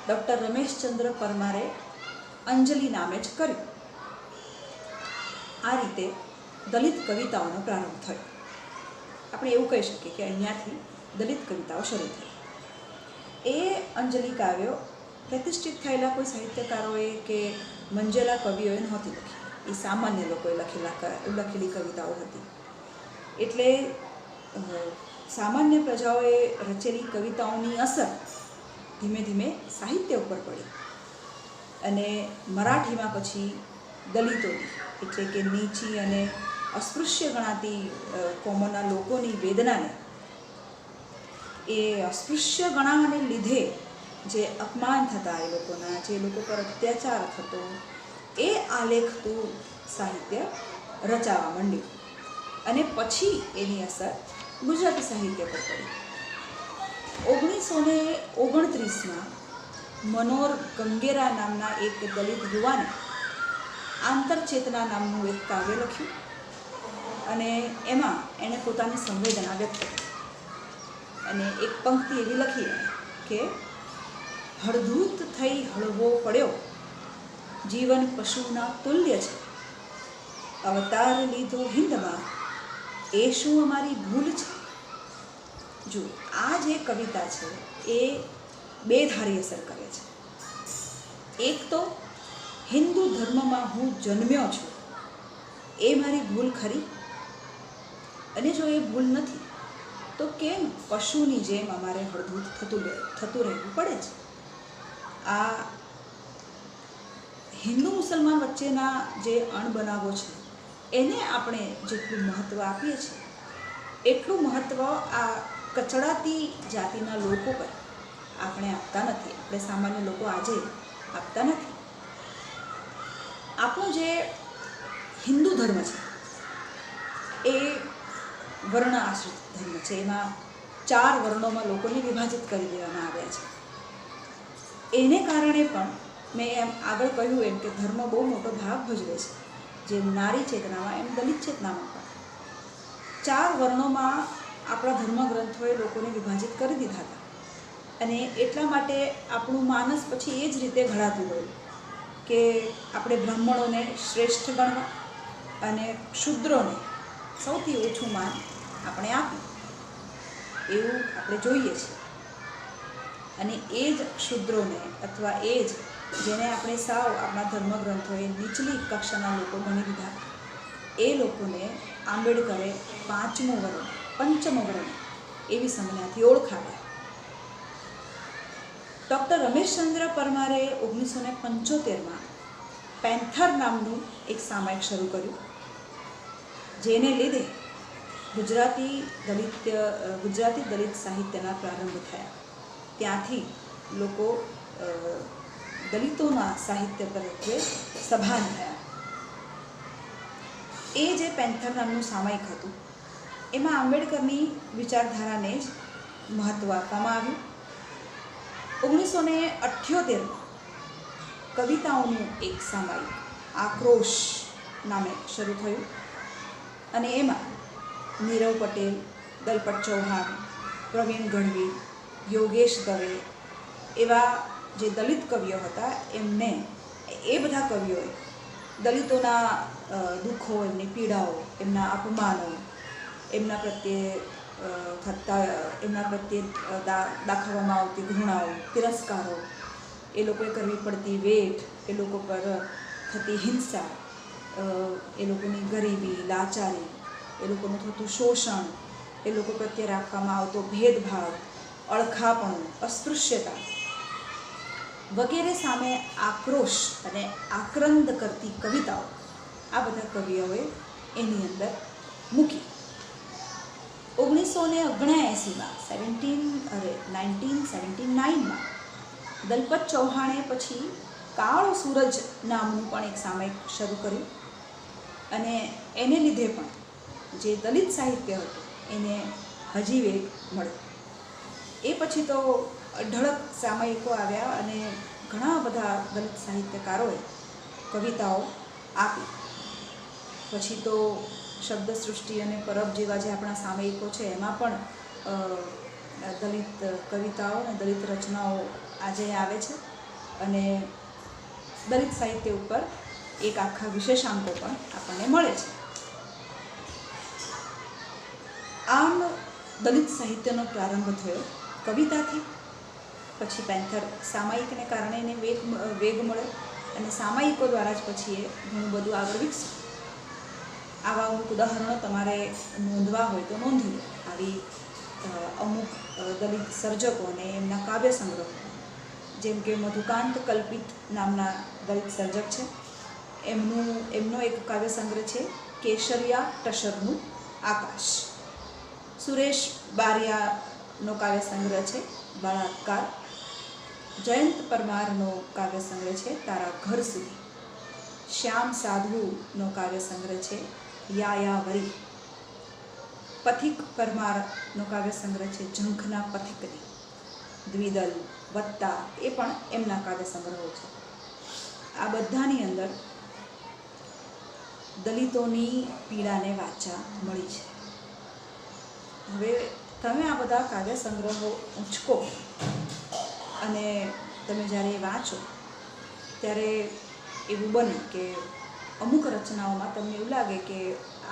ડૉક્ટર રમેશચંદ્ર પરમારે અંજલિ નામે જ કર્યું. આ રીતે દલિત કવિતાઓનો પ્રારંભ થયો. આપણે એવું કહી શકીએ કે અહીંયાથી દલિત કવિતાઓ શરૂ થઈ. એ અંજલિ કાવ્યો પ્રતિષ્ઠિત થયેલા કોઈ સાહિત્યકારોએ કે મંજેલા કવિઓએ નહોતી લખી. એ સામાન્ય લોકોએ લખેલી કવિતાઓ હતી. એટલે સામાન્ય પ્રજાઓએ રચેલી કવિતાઓની અસર ધીમે ધીમે સાહિત્ય ઉપર પડી અને મરાઠીમાં પછી દલિતોની, એટલે કે નીચી અને અસ્પૃશ્ય ગણાતી કોમોના લોકોની વેદનાને, એ અસ્પૃશ્ય ગણાવાને લીધે જે અપમાન થતા એ લોકોના, જે લોકો પર અત્યાચાર થતો, એ આલેખતું સાહિત્ય રચાવા માંડ્યું અને પછી એની અસર ગુજરાતી સાહિત્ય પર પડી. 1929માં મનોહર ગંગેરા નામના એક દલિત યુવાને આંતરચેતના નામનું એક કાવ્ય લખ્યું અને એમાં એણે પોતાની સંવેદના વ્યક્ત કરી અને એક પંક્તિ એવી લખી કે હળધૂત થઈ હળવો પડ્યો, જીવન પશુના તુલ્ય છે, અવતાર લીધો હિંદમાં, એ શું અમારી ભૂલ છે. જો આ જે કવિતા છે એ બે ધારી અસર કરે છે. એક તો હિન્દુ ધર્મમાં હું જન્મ્યો છું એ મારી ભૂલ ખરી, અને જો એ ભૂલ નથી તો કેમ પશુની જેમ અમારે હળધૂત થતું રહેવું પડે છે. આ હિન્દુ મુસલમાન વચ્ચેના જે અણબનાવો છે એને આપણે જેટલું મહત્ત્વ આપીએ છીએ એટલું મહત્ત્વ આ કચડાતી જાતિના લોકો પર આપણે આપતા નથી. આપણે સામાન્ય લોકો આજે આપતા નથી. આપણો જે હિન્દુ ધર્મ છે એ વર્ણ આશ્રિત ધર્મ છે. એમાં 4 વર્ણોમાં લોકોને વિભાજિત કરી દેવામાં આવ્યા છે. એને કારણે પણ મેં એમ આગળ કહ્યું એમ કે ધર્મ બહુ મોટો ભાગ ભજવે છે. જેમ નારી ચેતનામાં એમ દલિત ચેતનામાં પણ 4 વર્ણોમાં આપણા ધર્મગ્રંથોએ લોકોને વિભાજિત કરી દીધા હતા. અને એટલા માટે આપણું માનસ પછી એ જ રીતે ઘડાતું ગયું કે આપણે બ્રાહ્મણોને શ્રેષ્ઠ ગણવા અને શૂદ્રોને સૌથી ઓછું માન આપણે આપ્યું એવું આપણે જોઈએ છીએ. અને એ જ શૂદ્રોને અથવા એ જ જેને આપણે સાવ આપણા ધર્મગ્રંથોએ નીચલી કક્ષાના લોકો ગણી દીધા, એ લોકોને આંબેડકરે 5મું વર્ણ, પંચમું વર્ણ એવી સંજ્ઞાથી ઓળખાવ્યા. ડૉક્ટર રમેશચંદ્ર પરમારે 1975માં પેન્થર નામનું એક સામાયિક શરૂ કર્યું, જેને લીધે ગુજરાતી દલિત સાહિત્યના પ્રારંભ થયા. ત્યાંથી લોકો દલિતોના સાહિત્ય પ્રત્યે સભાન થયા. એ જે પેન્થર નામનું સામાયિક હતું એમાં આંબેડકરની વિચારધારાને જ મહત્ત્વ આપવામાં આવ્યું. 1978માં કવિતાઓનું એક સામાયિક આક્રોશ નામે શરૂ થયું અને એમાં નીરવ પટેલ, દલપત ચૌહાણ, પ્રવીણ ગઢવી, યોગેશ દવે એવા જે દલિત કવિઓ હતા એમને એ બધા કવિઓએ દલિતોના દુઃખો, એમની પીડાઓ, એમના અપમાનો, એમના પ્રત્યે દાખવવામાં આવતી ઘૃણાઓ, તિરસ્કારો, એ લોકોએ કરવી પડતી વેઠ, એ લોકો પર થતી હિંસા, એ લોકોની ગરીબી, લાચારી, એ લોકોનું થતું શોષણ, એ લોકો પ્રત્યે રાખવામાં આવતો ભેદભાવ, અળખાપણું, અસ્પૃશ્યતા વગેરે સામે આક્રોશ અને આક્રંદ કરતી કવિતાઓ આ બધા કવિઓએ એની અંદર મૂકી. 1979માં દલપત ચૌહાણે પછી કાળો સૂરજ નામનું પણ એક સામાયિક શરૂ કર્યું અને એને લીધે પણ જે દલિત સાહિત્ય હતું એને હજી વેગ મળ્યો. એ પછી તો અઢળક સામાયિકો આવ્યા અને ઘણા બધા દલિત સાહિત્યકારોએ કવિતાઓ આપી. પછી તો શબ્દસૃષ્ટિ અને પરબ જેવા જે આપણા સામયિકો છે એમાં પણ દલિત કવિતાઓ અને દલિત રચનાઓ આજે આવે છે અને દલિત સાહિત્ય ઉપર એક આખા વિશેષાંકો પણ આપણને મળે છે. આમ દલિત સાહિત્યનો પ્રારંભ થયો કવિતાથી, પછી પેન્થર સામાયિકને કારણે એને વેગ મળ્યો અને સામાયિકો દ્વારા જ પછી એ ઘણું બધું આગળ વિકસ્યું. આવા અમુક ઉદાહરણો તમારે નોંધવા હોય તો નોંધી લો. આવી અમુક દલિત સર્જકો અને એમના કાવ્ય સંગ્રહો, જેમ કે મધુકાંત કલ્પિત નામના દલિત સર્જક છે, એમનો એક કાવ્ય સંગ્રહ છે કેશરિયા ટશરનું આકાશ. સુરેશ બારિયાનો કાવ્ય સંગ્રહ છે બળાત્કાર. જયંત પરમારનો કાવ્ય સંગ્રહ છે તારા ઘર સુધી. શ્યામ સાધુનો કાવ્ય સંગ્રહ છે યાયાવરી. પથિક પરમારનો કાવ્ય સંગ્રહ છે ઝંખના પથિકની. દ્વિદલ, વત્તા એ પણ એમના કાવ્ય સંગ્રહો છે. આ બધાની અંદર દલિતોની પીડાને વાચા મળી છે. હવે તમે આ બધા કાવ્ય સંગ્રહો ઉંચકો અને તમે જ્યારે વાંચો ત્યારે એવું બને કે અમુક રચનાઓમાં તમને એવું લાગે કે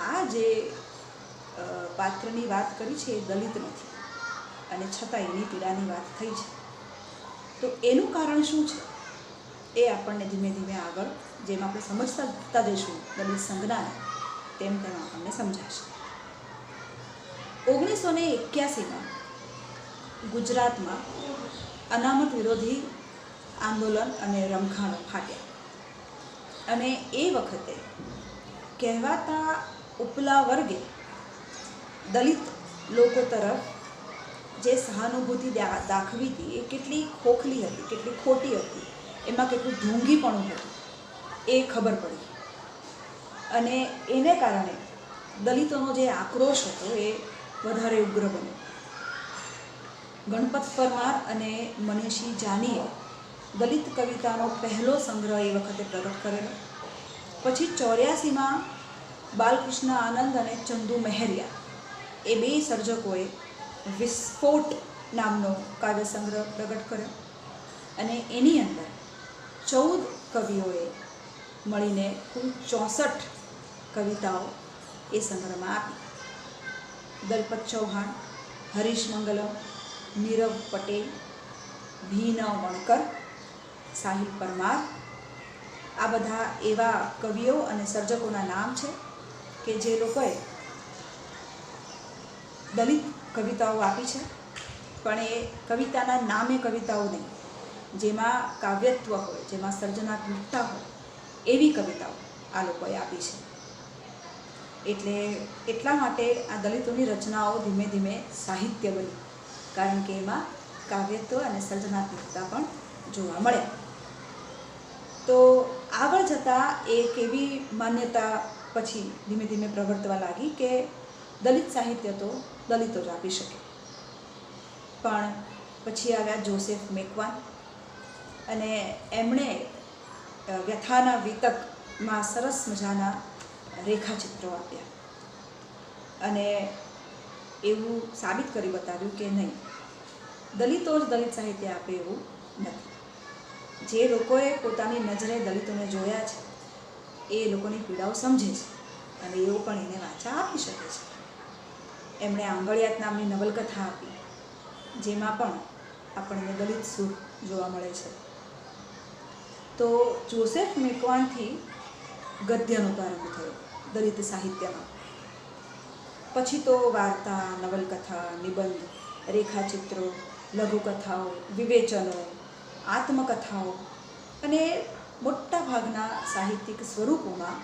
આ જે પાત્રની વાત કરી છે એ દલિત નથી અને છતાં એની પીડાની વાત થઈ છે. તો એનું કારણ શું છે એ આપણને ધીમે ધીમે આગળ જેમ આપણે સમજતા જઈશું દલિત સંજ્ઞાને તેમ આપણને સમજાશે. 1981માં ગુજરાતમાં અનામત વિરોધી આંદોલન અને રમખાણો ફાટ્યા અને એ વખતે કહેવાતા ઉપલા વર્ગે દલિત લોકો તરફ જે સહાનુભૂતિ દાખવી હતી એ કેટલી ખોખલી હતી, કેટલી ખોટી હતી એમાં કેટલું ઢોંગીપણું હતું એ ખબર પડી. અને એને કારણે દલિતોનો જે આક્રોશ હતો એ વધારે ઉગ્ર બન્યો. ગણપત પરમાર અને મનીષી જાનીએ દલિત કવિતાનો પહેલો સંગ્રહ એ વખતે પ્રગટ કરેલો. પછી 84માં બાલકૃષ્ણ આનંદ અને ચંદુ મહેરિયા એ બે સર્જકોએ વિસ્ફોટ નામનો કાવ્ય સંગ્રહ પ્રગટ કર્યો અને એની અંદર 14 કવિઓએ મળીને કુલ 64 કવિતાઓ એ સંગ્રહમાં આપી. દલપત ચૌહાણ, હરીશ મંગલમ, નીરવ પટેલ, ભીન વણકર, સાહિલ પરમાર, આ બધા એવા કવિઓ અને સર્જકોના નામ છે કે જે લોકોએ દલિત કવિતાઓ આપી છે, પણ એ કવિતાના નામે કવિતાઓ નહીં, જેમાં કાવ્યત્વ હોય, જેમાં સર્જનાત્મકતા હોય એવી કવિતાઓ આ લોકોએ આપી છે. એટલે એટલા માટે આ દલિતોની રચનાઓ ધીમે ધીમે સાહિત્ય બની, કારણ કે એમાં કાવ્યત્વ અને સર્જનાત્મકતા પણ જોવા મળે. તો આગળ જતાં એક એવી માન્યતા પછી ધીમે ધીમે પ્રવર્તવા લાગી કે દલિત સાહિત્ય તો દલિતો જ આપી શકે. પણ પછી આવ્યા જોસેફ મેકવાન અને એમણે વ્યથાના વિતકમાં સરસ મજાના રેખાચિત્રો આપ્યા અને એવું સાબિત કરી બતાવ્યું કે નહીં, દલિતો જ દલિત સાહિત્ય આપે એવું નથી. જે લોકોએ પોતાની નજરે દલિતોને જોયા છે એ લોકોની પીડાઓ સમજે છે અને એવું પણ એને વાંચા આપી શકે છે. એમણે આંગળિયાત નામની નવલકથા આપી, જેમાં પણ આપણને દલિત સૂર જોવા મળે છે. તો જોસેફ મેકવાનથી ગદ્યનો પ્રારંભ થયો દલિત સાહિત્યમાં. પછી તો વાર્તા, નવલકથા, નિબંધ, રેખાચિત્રો, લઘુકથાઓ, વિવેચનો, આત્મકથાઓ અને મોટા ભાગના સાહિત્યિક સ્વરૂપોમાં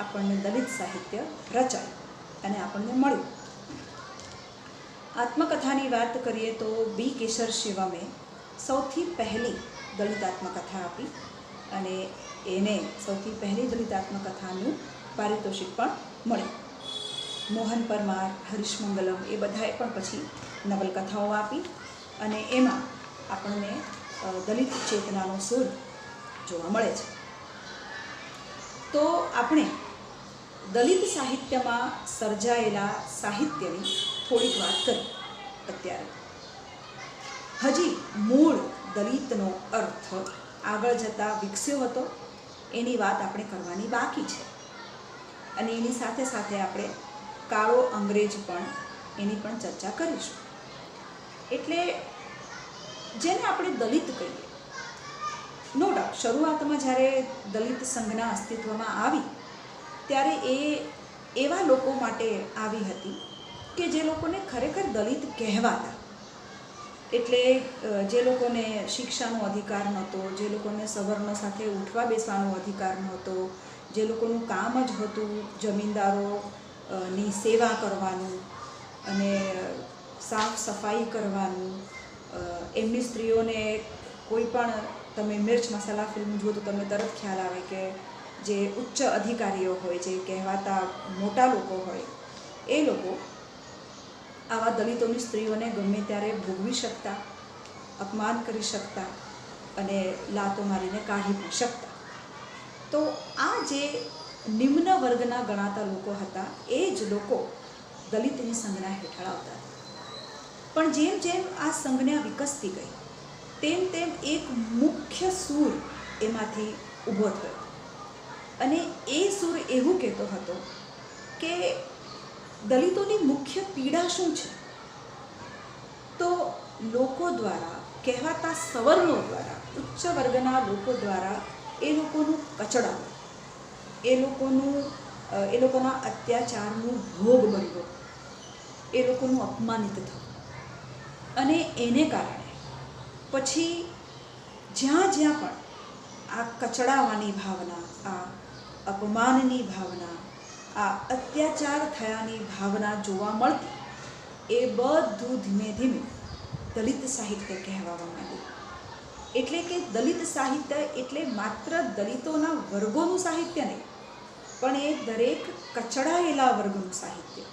આપણને દલિત સાહિત્ય રચાય અને આપણને મળ્યું. આત્મકથાની વાત કરીએ તો બી કેશર શિવમે સૌથી પહેલી દલિત આત્મકથા આપી અને એને સૌથી પહેલી દલિત આત્મકથાનું પારિતોષિક પણ મળ્યું. મોહન પરમાર, હરીશ મંગલમ એ બધાએ પણ પછી નવલકથાઓ આપી અને એમાં આપણને દલિત ચેતનાનો સૂર જોવા મળે છે. તો આપણે દલિત સાહિત્યમાં સર્જાયેલા સાહિત્યની થોડીક વાત કરી. અત્યારે હજી મૂળ દલિતનો અર્થ આગળ જતાં વિકસ્યો હતો એની વાત આપણે કરવાની બાકી છે અને એની સાથે સાથે આપણે કાળો અંગ્રેજ પણ એની પણ ચર્ચા કરીશું. એટલે જેને આપણે દલિત કહીએ, નો ડાઉટ શરૂઆતમાં જ્યારે દલિત સંજ્ઞા અસ્તિત્વમાં આવી ત્યારે એ એવા લોકો માટે આવી હતી કે જે લોકોને ખરેખર દલિત કહેવાતા. એટલે જે લોકોને શિક્ષાનો અધિકાર નહોતો, જે લોકોને સવર્ણ સાથે ઉઠવા બેસવાનો અધિકાર નહોતો, જે લોકોનું કામ જ હતું જમીનદારોની સેવા કરવાનું અને સાફ સફાઈ કરવાનું. એમની સ્ત્રીઓને કોઈ પણ, તમે મિર્ચ મસાલા ફિલ્મ જુઓ તો તમને તરત ખ્યાલ આવે કે જે ઉચ્ચ અધિકારીઓ હોય, જે કહેવાતા મોટા લોકો હોય, એ લોકો આવા દલિતોની સ્ત્રીઓને ગમે ત્યારે ભોગવી શકતા, અપમાન કરી શકતા અને લાતો મારીને કાઢી પણ શકતા. તો આ જે નિમ્ન વર્ગના ગણાતા લોકો હતા એ જ લોકો દલિતની સંજ્ઞા હેઠળ આવતા. પણ જેમ જેમ આ સંજ્ઞા વિકસતી ગઈ તેમ તેમ એક મુખ્ય સૂર એમાંથી ઊભો થયો અને એ સૂર એવું કહેતો હતો કે દલિતોની મુખ્ય પીડા શું છે? તો લોકો દ્વારા, કહેવાતા સવર્ણો દ્વારા, ઉચ્ચ વર્ગના લોકો દ્વારા એ લોકોનું કચડાવું, એ લોકોના અત્યાચારનું ભોગ બનવું, એ લોકોનું અપમાનિત થવું અને એને કારણે પછી જ્યાં જ્યાં પણ આ કચડાવાની ભાવના, આ અપમાનની ભાવના, આ અત્યાચાર થયાની ભાવના જોવા મળતી, એ બધું ધીમે ધીમે દલિત સાહિત્ય કહેવામાં માંડ્યું. એટલે કે દલિત સાહિત્ય એટલે માત્ર દલિતોના વર્ગોનું સાહિત્ય નહીં, પણ એ દરેક કચડાયેલા વર્ગનું સાહિત્ય,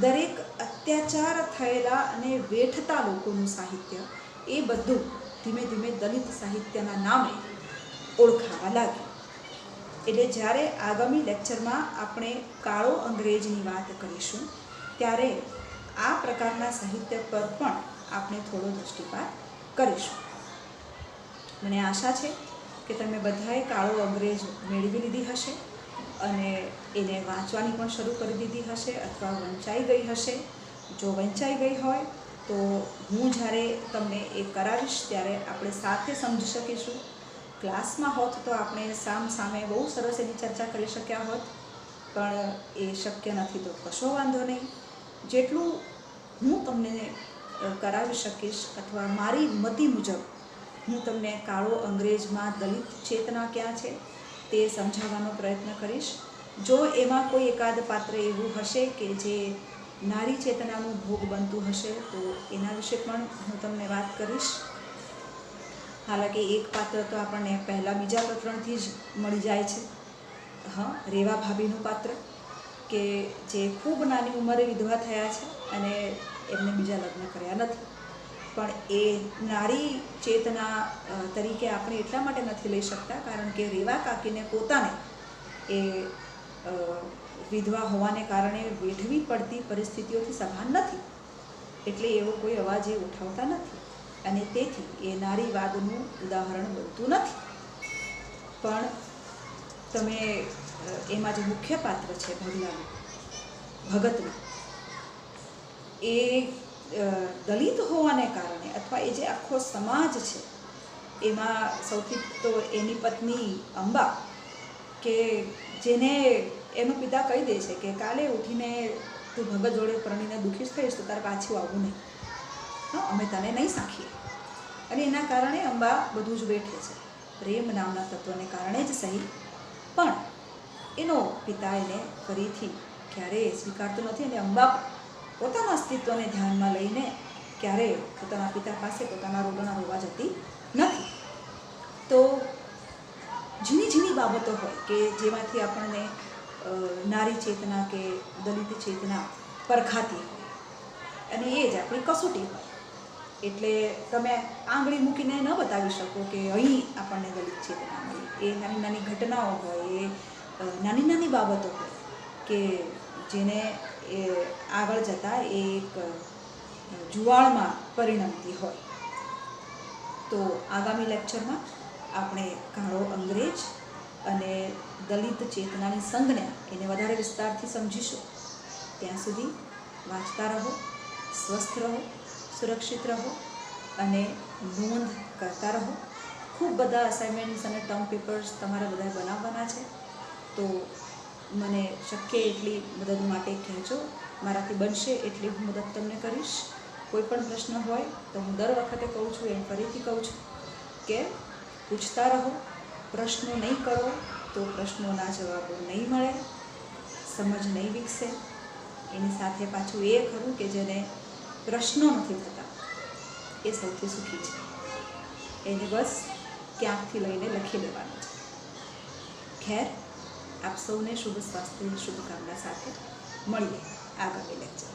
દરેક અત્યાચાર થયેલા અને વેઠતા લોકોનું સાહિત્ય, એ બધું ધીમે ધીમે દલિત સાહિત્યના નામે ઓળખાવા લાગ્યું. એટલે જ્યારે આગામી લેક્ચરમાં આપણે કાળો અંગ્રેજની વાત કરીશું ત્યારે આ પ્રકારના સાહિત્ય પર પણ આપણે થોડો દૃષ્ટિપાત કરીશું. મને આશા છે કે તમે બધાએ કાળો અંગ્રેજ મેળવી લીધી હશે અને એને વાંચવાની પણ શરૂ કરી દીધી હશે અથવા વંચાઈ ગઈ હશે. જો વંચાઈ ગઈ હોય તો હું જ્યારે તમને એ કરાવીશ ત્યારે આપણે સાથે સમજી શકીશું. ક્લાસમાં હોત તો આપણે સામ સામે બહુ સરસ એની ચર્ચા કરી શક્યા હોત, પણ એ શક્ય નથી તો કશો વાંધો નહીં. જેટલું હું તમને કરાવી શકીશ અથવા મારી મતિ મુજબ હું તમને કાળો અંગ્રેજમાં દલિત ચેતના ક્યાં છે તે સમજાવવાનો પ્રયત્ન કરીશ. જો એમાં કોઈ એકાદ પાત્ર એવું હશે કે જે નારી ચેતનાનું ભોગ બનતું હશે તો એના વિશે પણ હું તમને વાત કરીશ. હાલાકી એક પાત્ર તો આપણને પહેલાં બીજા પ્રકરણથી જ મળી જાય છે. રેવા ભાભીનું પાત્ર કે જે ખૂબ નાની ઉંમરે વિધવા થયા છે અને એમને બીજા લગ્ન કર્યા નથી, પણ એ નારી ચેતના તરીકે આપણે એટલા માટે નથી લઈ શકતા કારણ કે રેવા કાકીને પોતાને એ વિધવા હોવાને કારણે વેઠવી પડતી પરિસ્થિતિઓથી સભાન નથી, એટલે એવો કોઈ અવાજ એ ઉઠાવતા નથી અને તેથી એ નારીવાદનું ઉદાહરણ બનતું નથી. પણ તમે એમાં જે મુખ્ય પાત્ર છે ભગતનું, એ દલિત હોવાને કારણે અથવા એ જે આખો સમાજ છે એમાં સૌથી તો એની પત્ની અંબા કે જેને એનો પિતા કહી દે છે કે કાલે ઉઠીને તું ભગત જોડે પરણીને દુઃખી થઈશ તો તારે પાછું આવવું નહીં, અમે તને નહીં સાંખીએ. અને એના કારણે અંબા બધું જ બેઠે છે, પ્રેમ નામના તત્વને કારણે જ સહી, પણ એનો પિતા એને ફરીથી ક્યારેય સ્વીકારતો નથી અને અંબા પોતાના અસ્તિત્વને ધ્યાનમાં લઈને ક્યારેય પોતાના પિતા પાસે પોતાના રોગના રોવા જતી નથી. તો ઝીણી ઝીણી બાબતો હોય કે જેમાંથી આપણને નારી ચેતના કે દલિત ચેતના પરખાતી હોય અને એ જ આપણી કસોટી હોય. એટલે તમે આંગળી મૂકીને ન બતાવી શકો કે અહીં આપણને દલિત ચેતના મળી. એ નાની નાની ઘટનાઓ હોય, એ નાની નાની બાબતો હોય કે જેને એ આગળ જતાં એ એક જુવાળમાં પરિણમતી હોય. તો આગામી લેક્ચરમાં આપણે કાળો અંગ્રેજ અને દલિત ચેતનાની સંજ્ઞા એને વધારે વિસ્તારથી સમજીશું. ત્યાં સુધી વાંચતા રહો, સ્વસ્થ રહો, સુરક્ષિત રહો અને નોંધ કરતા રહો. ખૂબ બધા અસાઇનમેન્ટ્સ અને ટર્મ પેપર્સ તમારે બધા બનાવવાના છે, તો મને શક્ય એટલી મદદ માટે કહેજો. મારાથી બનશે એટલી હું મદદ તમને કરીશ. કોઈ પણ પ્રશ્ન હોય તો હું દર વખતે કહું છું એમ ફરીથી કહું છું કે પૂછતા રહો. પ્રશ્નો નહીં કરો તો પ્રશ્નોના જવાબો નહીં મળે, સમજ નહીં વિકસે. એની સાથે પાછું એ ખરું કે જેને પ્રશ્નો નથી થતા એ સૌથી સુખી છે. એને બસ ક્યાંકથી લઈને લખી લેવાનું છે. ખેર, આપ સૌને શુભ સ્વાસ્થ્યની શુભકામના સાથે મળીએ આગામી લેક્ચર.